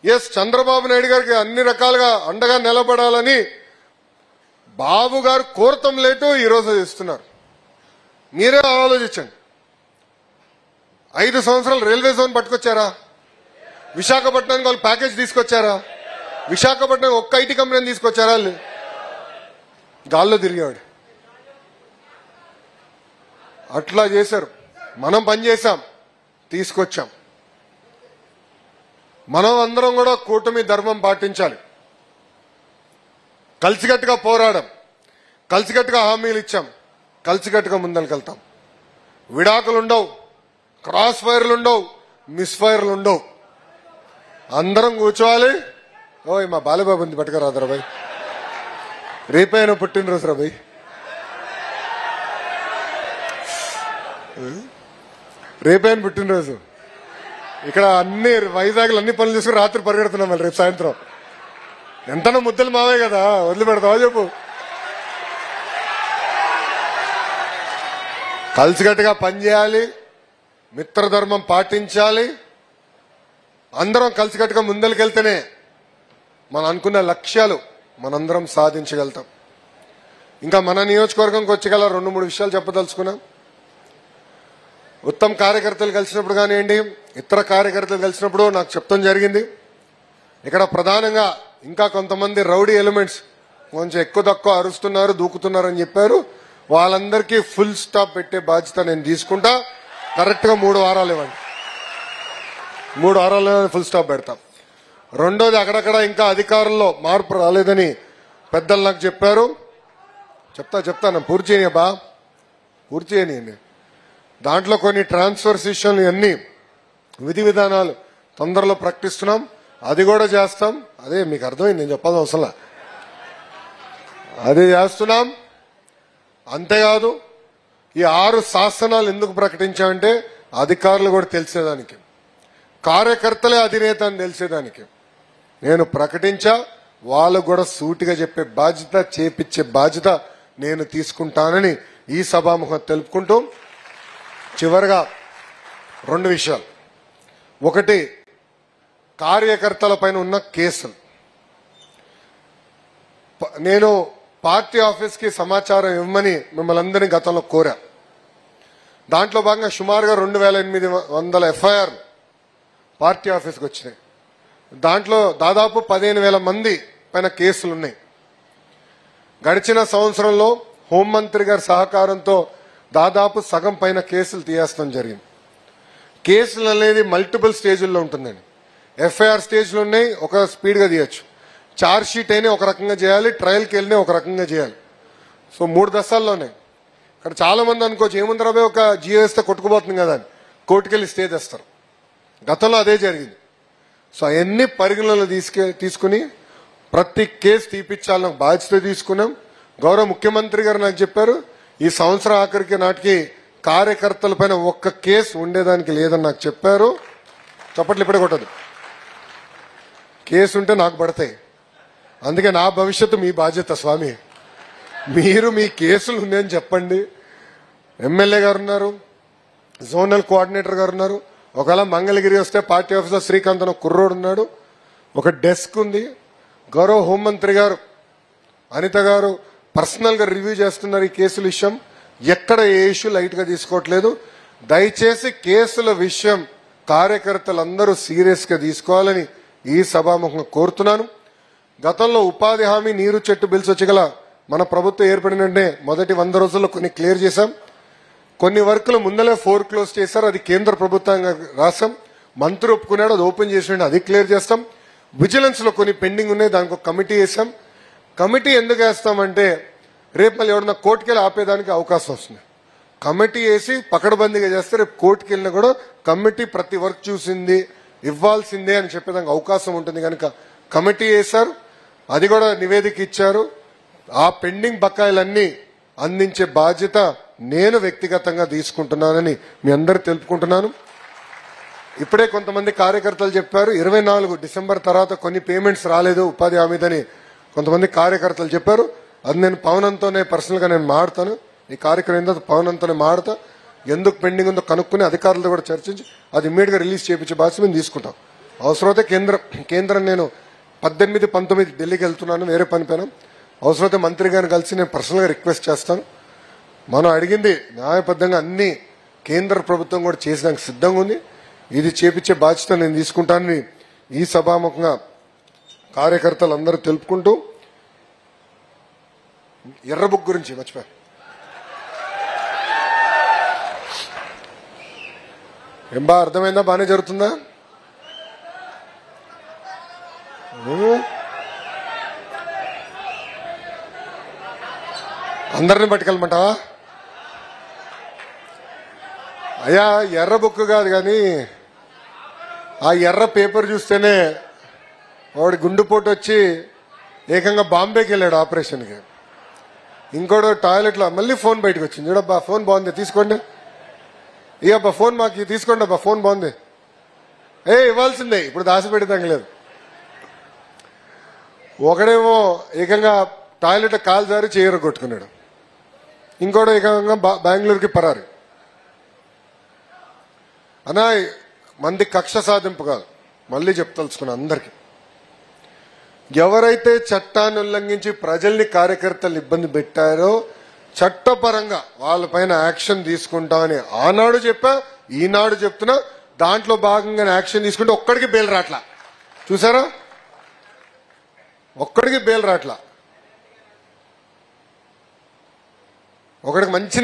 ఎస్, చంద్రబాబు నాయుడు గారికి అన్ని రకాలుగా అండగా నిలబడాలని బాబు గారు కోరతం లేటు ఈరోజు ఇస్తున్నారు. మీరే ఆలోచించండి. 5 సంవత్సరాలు రైల్వే జోన్ పట్టుకొచ్చారా? విశాఖపట్నానికి వాళ్ళు ప్యాకేజ్ తీసుకొచ్చారా? విశాఖపట్నం ఒక్క ఐటీ కంపెనీని తీసుకొచ్చారా? గాల్లో తిరిగాడు. అట్లా చేశారు. మనం పనిచేశాం, తీసుకొచ్చాం. మనం అందరం కూడా కూటమి ధర్మం పాటించాలి. కలిసికట్టుగా పోరాడం, కలిసికట్టుగా హామీలు ఇచ్చాం, కలిసికట్టుగా ముందరికెళ్తాం. విడాకులు ఉండవు, క్రాస్ ఫైర్లు ఉండవు, మిస్ ఫైర్లు ఉండవు. అందరం కూర్చోవాలి. ఓయ్ మా బాలబాబు ఉంది పట్టుకురాదు రాబాయ్, రేపైనా పుట్టినరోజు రాబాయ్. రేపైన పుట్టినరోజు. ఇక్కడ అన్ని వైజాగ్లో అన్ని పనులు చేసుకుని రాత్రి పరిగెడుతున్నాం మళ్ళీ రేపు సాయంత్రం. ఎంతనో ముద్దలు మావే కదా, వదిలిపెడతావా చెప్పు. కలిసికట్టుగా పనిచేయాలి, మిత్రధర్మం పాటించాలి. అందరం కలిసికట్టుగా ముందరికెళ్తేనే మనం అనుకున్న లక్ష్యాలు మనందరం సాధించగలుగుతాం. ఇంకా మన నియోజకవర్గంకి వచ్చేగల 2-3 విషయాలు చెప్పదలుచుకున్నాం. ఉత్తమ్ కార్యకర్తలు కలిసినప్పుడు కానివ్వండి, ఇతర కార్యకర్తలు కలిసినప్పుడు నాకు చెప్తాం జరిగింది. ఇక్కడ ప్రధానంగా ఇంకా కొంతమంది రౌడీ ఎలిమెంట్స్ కొంచెం ఎక్కువ తక్కువ అరుస్తున్నారు, దూకుతున్నారని చెప్పారు. వాళ్ళందరికీ ఫుల్ స్టాప్ పెట్టే బాధ్యత నేను తీసుకుంటా. కరెక్ట్ గా 3 వారాలు ఇవ్వండి. 3 వారాల్లో ఫుల్ స్టాప్ పెడతాం. రెండోది, అక్కడక్కడ ఇంకా అధికారుల్లో మార్పు రాలేదని పెద్దలు నాకు చెప్పారు. చెప్తాను, పూర్తి చేయనియబ్బా, పూర్తి చేయనియండి. దాంట్లో కొన్ని ట్రాన్స్ఫర్స్ విషయాలు అన్ని విధి విధానాలు తొందరలో ప్రకటిస్తున్నాం, అది కూడా చేస్తాం. అదే మీకు అర్థమైంది, నేను చెప్పాల్సిన అవసరం లే, అది చేస్తున్నాం. అంతేకాదు, ఈ 6 శాసనాలు ఎందుకు ప్రకటించామంటే అధికారులు కూడా తెలిసేదానికి, కార్యకర్తలే అధినేత అని తెలిసేదానికి నేను ప్రకటించా. వాళ్ళకు కూడా సూటిగా చెప్పే బాధ్యత, చేపించే బాధ్యత నేను తీసుకుంటానని ఈ సభాముఖం తెలుపుకుంటూ, చివరిగా 2 విషయాలు. ఒకటి, కార్యకర్తల పైన ఉన్న కేసులు. నేను పార్టీ ఆఫీస్కి సమాచారం ఇవ్వమని మిమ్మల్ని అందరినీ గతంలో కోరా. దాంట్లో భాగంగా సుమారుగా 2800 ఎఫ్ఐఆర్ పార్టీ ఆఫీస్కి వచ్చినాయి. దాంట్లో దాదాపు 15,000 మంది పైన కేసులు ఉన్నాయి. గడిచిన సంవత్సరంలో హోంమంత్రి గారి సహకారంతో దాదాపు సగం పైన కేసులు తీయేస్తాం జరిగింది. కేసులు అనేది మల్టిపుల్ స్టేజ్ల్లో ఉంటుందండి. ఎఫ్ఐఆర్ స్టేజ్లు ఉన్నాయి, ఒక స్పీడ్గా తీయచ్చు. ఛార్జ్ షీట్ అయినా ఒక రకంగా చేయాలి, ట్రయల్కి వెళ్ళినా ఒక రకంగా చేయాలి. సో 3 దశల్లోనే. ఇక్కడ చాలా మంది అనుకోవచ్చు, ఏముంది రాబోయే ఒక జియో వేస్తే కొట్టుకుపోతుంది కదా అని కోర్టుకెళ్ళి స్టే తెస్తారు. గతంలో అదే జరిగింది. సో అవన్నీ పరిగణనలు తీసుకుని ప్రతి కేసు తీపిచ్చాలని బాధ్యత తీసుకున్నాం. గౌరవ ముఖ్యమంత్రి గారు నాకు చెప్పారు, ఈ సంవత్సరం ఆఖరికి నాటికి కార్యకర్తల పైన ఒక్క కేసు ఉండేదానికి లేదని నాకు చెప్పారు. చప్పట్లు ఇప్పుడే కొట్టదు, కేసు ఉంటే నాకు పడతాయి. అందుకే నా భవిష్యత్తు మీ బాధ్యత స్వామి. మీరు మీ కేసులు ఉన్నాయని చెప్పండి. ఎమ్మెల్యే గారు ఉన్నారు, జోనల్ కోఆర్డినేటర్ గారు ఉన్నారు. ఒకవేళ మంగళగిరి వస్తే పార్టీ ఆఫీసర్ శ్రీకాంత్ అని కుర్రోడు ఉన్నాడు. ఒక డెస్క్ ఉంది. గౌరవ హోంమంత్రి గారు అనిత గారు పర్సనల్ గా రివ్యూ చేస్తున్నారు ఈ కేసుల విషయం. ఎక్కడ ఏ ఇష్యూ లైట్ గా తీసుకోవట్లేదు. దయచేసి కేసుల విషయం కార్యకర్తలందరూ సీరియస్ గా తీసుకోవాలని ఈ సభాముఖంగా కోరుతున్నాను. గతంలో ఉపాధి హామీ, నీరు చెట్టు బిల్స్ వచ్చి గల మన ప్రభుత్వం ఏర్పడినంటే మొదటి 100 రోజుల్లో కొన్ని క్లియర్ చేశాం. కొన్ని వర్కులు ముందలే క్లోజ్ చేశారు, అది కేంద్ర ప్రభుత్వంగా రాష్ట్రం మంత్రి ఒప్పుకున్నాడు, అది ఓపెన్ చేసినాడు, అది క్లియర్ చేస్తాం. విజిలెన్స్ లో కొన్ని పెండింగ్ ఉన్నాయి, దానికి ఒక కమిటీ వేసాం. కమిటీ ఎందుకు వేస్తామంటే రేపు మళ్ళీ ఎవరన్నా కోర్టుకెళ్ళి ఆపేదానికి అవకాశం వస్తుంది. కమిటీ వేసి పకడ్బందీగా చేస్తే రేపు కోర్టుకి వెళ్ళినా కూడా కమిటీ ప్రతి వర్క్ చూసింది ఇవ్వాల్సిందే అని చెప్పేదానికి అవకాశం ఉంటుంది కనుక కమిటీ వేశారు, అది కూడా నివేదిక ఇచ్చారు. ఆ పెండింగ్ బకాయిలన్నీ అందించే బాధ్యత నేను వ్యక్తిగతంగా తీసుకుంటున్నానని మీ అందరూ తెలుపుకుంటున్నాను. ఇప్పుడే కొంతమంది కార్యకర్తలు చెప్పారు 24 డిసెంబర్ తర్వాత కొన్ని పేమెంట్స్ రాలేదు ఉపాధి హామీదని కొంతమంది కార్యకర్తలు చెప్పారు. అది నేను పవనంతోనే పర్సనల్ గా నేను మాడతాను, ఈ కార్యక్రమం ఏంటో పవనంతోనే మాడతా. ఎందుకు పెండింగ్ ఉందో కనుక్కుని అధికారులతో కూడా చర్చించి అది ఇమ్మీడియట్ గా రిలీజ్ చేయించే బాధ్యత మేము తీసుకుంటాం. అవసరమైతే కేంద్రం నేను 18, 19 ఢిల్లీకి వెళ్తున్నాను, వేరే పని పైన. అవసరమైతే మంత్రి గారిని కలిసి నేను పర్సనల్ గా రిక్వెస్ట్ చేస్తాను. మనం అడిగింది న్యాయబద్ధంగా అన్ని కేంద్ర ప్రభుత్వం కూడా చేసేదానికి సిద్ధంగా ఉంది. ఇది చేపించే బాధ్యత నేను తీసుకుంటానని ఈ సభాముఖంగా కార్యకర్తలు అందరూ తెలుపుకుంటూ, ఎర్ర బుక్ గురించి మర్చిపోయా. ఏం బా అర్థమైందా? బాగానే జరుగుతుందా? అందరిని పట్టుకెళ్ళమంటావా? అయ్యా ఎర్ర బుక్ కాదు కానీ ఆ ఎర్ర పేపర్ చూస్తేనే వాడి గుండెపోటు వచ్చి ఏకంగా బాంబేకి వెళ్ళాడు ఆపరేషన్కి. ఇంకోటి టాయిలెట్లో మళ్ళీ ఫోన్ బయటకు వచ్చింది. చూడబ్బా ఫోన్ బాగుంది తీసుకోండి, ఇయ్యబ్బా ఫోన్ మాకు తీసుకోండి అబ్బా ఫోన్ బాగుంది, ఇవ్వాల్సిందే ఇప్పుడు దాచిపెడతాం లేదు. ఒకడేమో ఏకంగా టాయిలెట్ కాలు జారి చేయరు కొట్టుకున్నాడు, ఇంకోటి ఏకంగా బెంగళూరుకి పరారు. అనా మంది కక్ష సాధింపు కాదు, మళ్ళీ చెప్తలుచుకున్నా అందరికి. ఎవరైతే చట్టాన్ని ఉల్లంఘించి ప్రజల్ని కార్యకర్తలు ఇబ్బంది పెట్టారో చట్టపరంగా వాళ్ళపైన యాక్షన్ తీసుకుంటామని ఆనాడు చెప్పా, ఈనాడు చెప్తున్నా. దాంట్లో భాగంగానే యాక్షన్ తీసుకుంటే ఒక్కడికి బెయిల్ రాట్లా. చూసారా, ఒక్కడికి బెయిల్ రాట్లా. ఒకడికి మంచి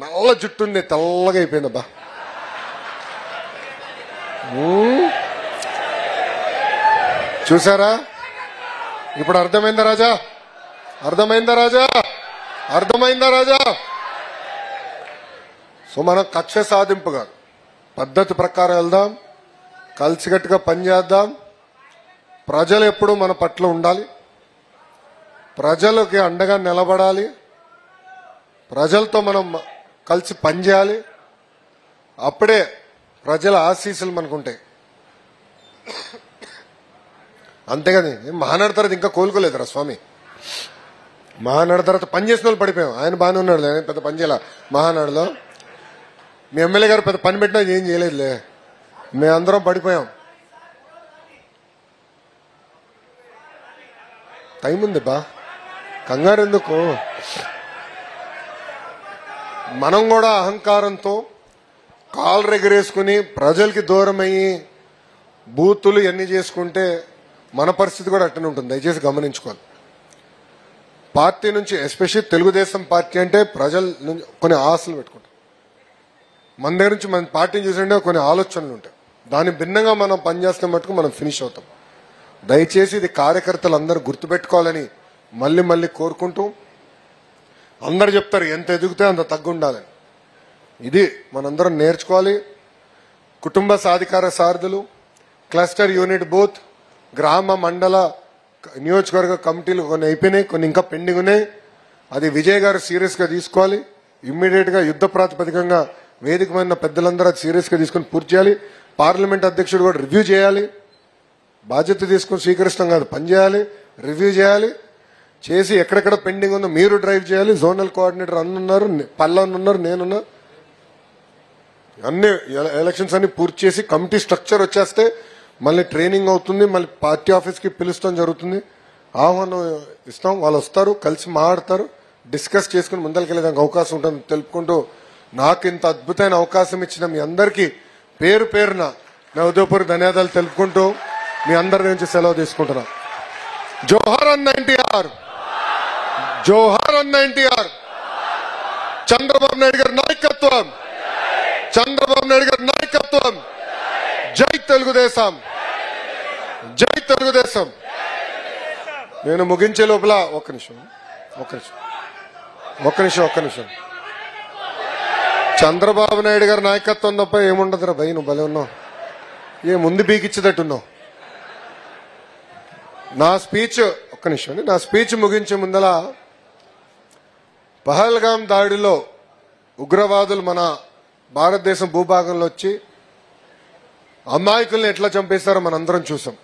నల్ల జుట్టు ఉంది, తెల్లగా అయిపోయిందబ్బా. చూసారా, ఇప్పుడు అర్థమైందా రాజా? అర్థమైందా రాజా? అర్థమైందా రాజా? సో మనం కక్ష సాధింపుగా పద్ధతి ప్రకారం వెళ్దాం, కలిసికట్టుగా పనిచేద్దాం. ప్రజలు ఎప్పుడూ మన పట్ల ఉండాలి, ప్రజలకి అండగా నిలబడాలి, ప్రజలతో మనం కలిసి పనిచేయాలి. అప్పుడే ప్రజల ఆశీస్సులు మనకుంటాయి. అంతేగాని మహానాడు తర్వాత ఇంకా కోలుకోలేదురా స్వామి. మహానాడు తర్వాత పని చేసిన వాళ్ళు పడిపోయాం. ఆయన బాగానే ఉన్నాడు, పెద్ద పని చేయాల మహానాడులో. మీ ఎమ్మెల్యే గారు పెద్ద పని పెట్టినా ఏం చేయలేదులే, మేమందరం పడిపోయాం. టైం ఉంది బా, కంగారు ఎందుకు? మనం కూడా అహంకారంతో కాలు రెగరేసుకుని ప్రజలకి దూరం అయ్యి బూతులు ఎన్ని చేసుకుంటే మన పరిస్థితి కూడా అట్టనే ఉంటుంది. దయచేసి గమనించుకోవాలి. పార్టీ నుంచి ఎస్పెషల్లీ తెలుగుదేశం పార్టీ అంటే ప్రజల నుంచి కొన్ని ఆశలు పెట్టుకుంటాం. మన దగ్గర నుంచి మన పార్టీని చూసింటే కొన్ని ఆలోచనలు ఉంటాయి. దాని భిన్నంగా మనం పనిచేస్తే మటుకు మనం ఫినిష్ అవుతాం. దయచేసి ఇది కార్యకర్తలు అందరూ గుర్తుపెట్టుకోవాలని మళ్ళీ మళ్ళీ కోరుకుంటూ, అందరు చెప్తారు ఎంత ఎదిగితే అంత తగ్గుండాలని. ఇది మనందరం నేర్చుకోవాలి. కుటుంబ సాధికార సారథులు, క్లస్టర్ యూనిట్ బూత్, గ్రామ మండల నియోజకవర్గ కమిటీలు కొన్ని అయిపోయినాయి, కొన్ని ఇంకా పెండింగ్ ఉన్నాయి. అది విజయ్ గారు సీరియస్ గా తీసుకోవాలి. ఇమ్మీడియట్ గా యుద్ధ ప్రాతిపదికంగా వేదికమైన పెద్దలందరూ అది సీరియస్ గా తీసుకుని పూర్తి చేయాలి. పార్లమెంట్ అధ్యక్షుడు కూడా రివ్యూ చేయాలి. బాధ్యత తీసుకుని స్వీకరిస్తాం కాదు, పనిచేయాలి, రివ్యూ చేయాలి. చేసి ఎక్కడెక్కడ పెండింగ్ ఉందో మీరు డ్రైవ్ చేయాలి. జోనల్ కోఆర్డినేటర్ అన్నున్నారు, పల్లన్నున్నారు, నేనున్నా. అన్ని ఎలక్షన్స్ అన్ని పూర్తి చేసి కమిటీ స్ట్రక్చర్ వచ్చేస్తే మళ్ళీ ట్రైనింగ్ అవుతుంది, మళ్ళీ పార్టీ ఆఫీస్కి పిలుస్తాం జరుగుతుంది. ఆహ్వానం ఇస్తాం, వాళ్ళు వస్తారు, కలిసి మాట్లాడతారు, డిస్కస్ చేసుకుని ముందరికెళ్ళేదానికి అవకాశం ఉంటుంది తెలుపుకుంటూ, నాకు ఇంత అద్భుతమైన అవకాశం ఇచ్చిన మీ అందరికీ పేరు పేరున నా ఉదయపూర్ ధన్యవాదాలు తెలుపుకుంటూ మీ అందరి నుంచి సెలవు తీసుకుంటున్నా. జోహార్ అన్న ఎన్టీఆర్, జోహార్ అన్న ఎన్టీఆర్, చంద్రబాబు నాయుడు గారి నాయకత్వం. చంద్రబాబు నాయుడు గారి నాయకత్వం. జై తెలుగుదేశం, జై తెలుగుదేశం. నేను ముగించే లోపల ఒక్క నిమిషం. చంద్రబాబు నాయుడు గారి నాయకత్వం తప్ప ఏముండదురా భయ్, నువ్వు భలే ఉన్నావు, ఏ ముందు పీకిచ్చేటట్టున్నావు. నా స్పీచ్ ముగించే ముందల పహల్గాం దాడిలో ఉగ్రవాదులు మన భారతదేశం భూభాగంలో వచ్చి అమాయకుల్ని ఎట్లా చంపేస్తారో మనందరం చూసాం.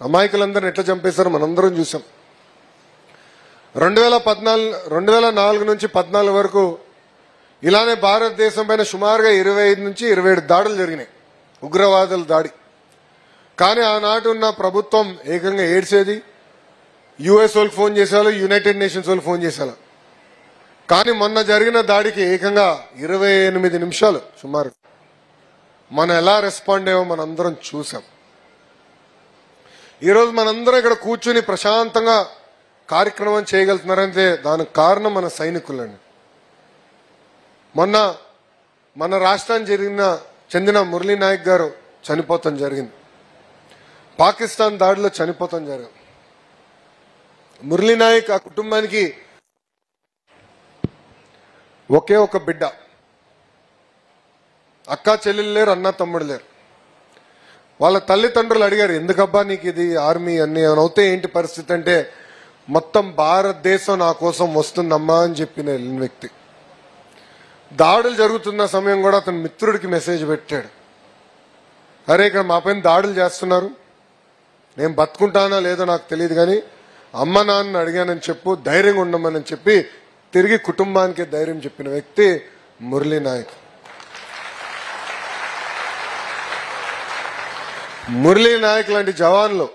అమాయకులందరిని ఎట్లా చంపేస్తారో మనందరం చూసాం. 2004 నుంచి 14 వరకు ఇలానే భారతదేశం పైన సుమారుగా 25 నుంచి 27 దాడులు జరిగినాయి, ఉగ్రవాదుల దాడి. కానీ ఆనాటి ఉన్న ప్రభుత్వం ఏకంగా ఏడ్చేది, యుఎస్ వాళ్ళకి ఫోన్ చేసేవాళ్ళు, యునైటెడ్ నేషన్స్ వాళ్ళు ఫోన్ చేసేవాళ్ళు. కానీ మొన్న జరిగిన దాడికి ఏకంగా 28 నిమిషాలు సుమారు మనం ఎలా రెస్పాండ్ అయ్యామో మనందరం చూసాం. ఈరోజు మనందరం ఇక్కడ కూర్చుని ప్రశాంతంగా కార్యక్రమం చేయగలుగుతున్నారంటే దానికి కారణం మన సైనికులండి. మొన్న మన రాష్ట్రానికి చెందిన మురళీ నాయక్ గారు చనిపోతాం జరిగింది, పాకిస్తాన్ దాడిలో చనిపోతాం జరిగింది. మురళీ నాయక్ ఆ కుటుంబానికి ఒకే ఒక బిడ్డ, అక్క చెల్లెలు లేరు, అన్న తమ్ముడు లేరు. వాళ్ళ తల్లిదండ్రులు అడిగారు, ఎందుకబ్బా నీకు ఇది ఆర్మీ అన్ని అవుతే ఏంటి పరిస్థితి అంటే, మొత్తం భారతదేశం నా కోసం వస్తుందమ్మా అని చెప్పిన వ్యక్తి. దాడులు జరుగుతున్న సమయం కూడా అతని మిత్రుడికి మెసేజ్ పెట్టాడు, అరే ఇక్కడ మా పైన దాడులు చేస్తున్నారు, నేను బతుకుంటానా లేదో నాకు తెలియదు కానీ అమ్మ నాన్న అడిగానని చెప్పు, ధైర్యంగా ఉండమని చెప్పి తిరిగి కుటుంబానికి ధైర్యం చెప్పిన వ్యక్తి మురళీ నాయక్. మురళీ నాయక్ లాంటి జవాన్లు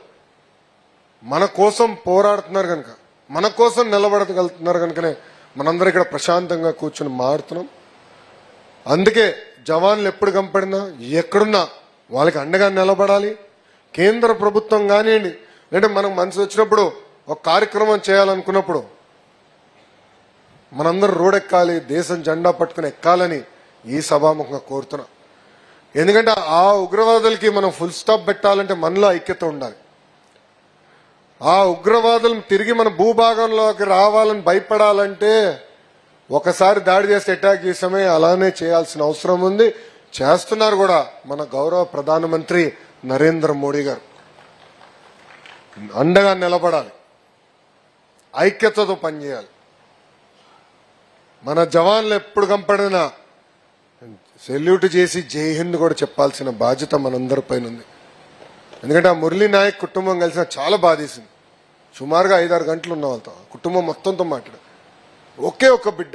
మన కోసం పోరాడుతున్నారు కనుక, మన కోసం నిలబడగలుగుతున్నారు కనుకనే మనందరం ఇక్కడ ప్రశాంతంగా కూర్చొని మాడుతున్నాం. అందుకే జవాన్లు ఎప్పుడు కంపడినా ఎక్కడున్నా వాళ్ళకి అండగా నిలబడాలి. కేంద్ర ప్రభుత్వం కానివ్వండి, లేదంటే మనకు మనసు వచ్చినప్పుడు ఒక కార్యక్రమం చేయాలనుకున్నప్పుడు మనందరం రోడెక్కాలి, దేశం జెండా పట్టుకుని ఎక్కాలని ఈ సభాముఖంగా కోరుతున్నా. ఎందుకంటే ఆ ఉగ్రవాదులకి మనం ఫుల్ స్టాప్ పెట్టాలంటే మనలో ఐక్యత ఉండాలి. ఆ ఉగ్రవాదులు తిరిగి మన భూభాగంలోకి రావాలని భయపడాలంటే ఒకసారి దాడి చేస్తే అటాక్ చేసామే, అలానే చేయాల్సిన అవసరం ఉంది, చేస్తున్నారు కూడా మన గౌరవ ప్రధానమంత్రి నరేంద్ర మోడీ గారు. అండగా నిలబడాలి, ఐక్యతతో పనిచేయాలి. మన జవాన్లు ఎప్పుడు కంపడినా సెల్యూట్ చేసి జై హింద్ కూడా చెప్పాల్సిన బాధ్యత మనందరి పైన ఉంది. ఎందుకంటే ఆ మురళీ నాయక్ కుటుంబం కలిసి చాలా బాధేసింది. సుమారుగా 5-6 గంటలు ఉన్న వాళ్ళతో, కుటుంబం మొత్తంతో మాట్లాడు. ఒకే ఒక బిడ్డ,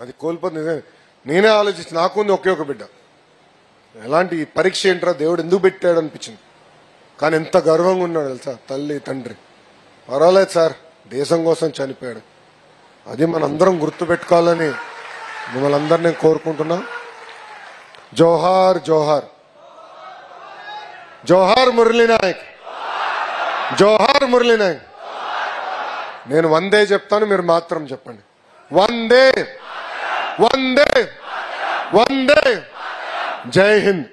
అది కోల్పోతుంది. నేనే ఆలోచించి నాకుంది ఒకే ఒక బిడ్డ, ఎలాంటి పరీక్ష ఏంట్రా దేవుడు ఎందుకు పెట్టాడు అనిపించింది. కానీ ఎంత గర్వంగా ఉన్నాడు తెలుసా, తల్లి తండ్రి. పర్వాలేదు సార్, దేశం కోసం చనిపోయాడు. అది మనందరం గుర్తు పెట్టుకోవాలని మిమ్మల్ని అందరినీ కోరుకుంటున్నా. జోహార్ జోహార్, జోహార్ మురళీ నాయక్, జోహార్ మురళీ నాయక్. నేను వందే చెప్తాను, మీరు మాత్రం చెప్పండి. వందే వందే వందే. జై హింద్.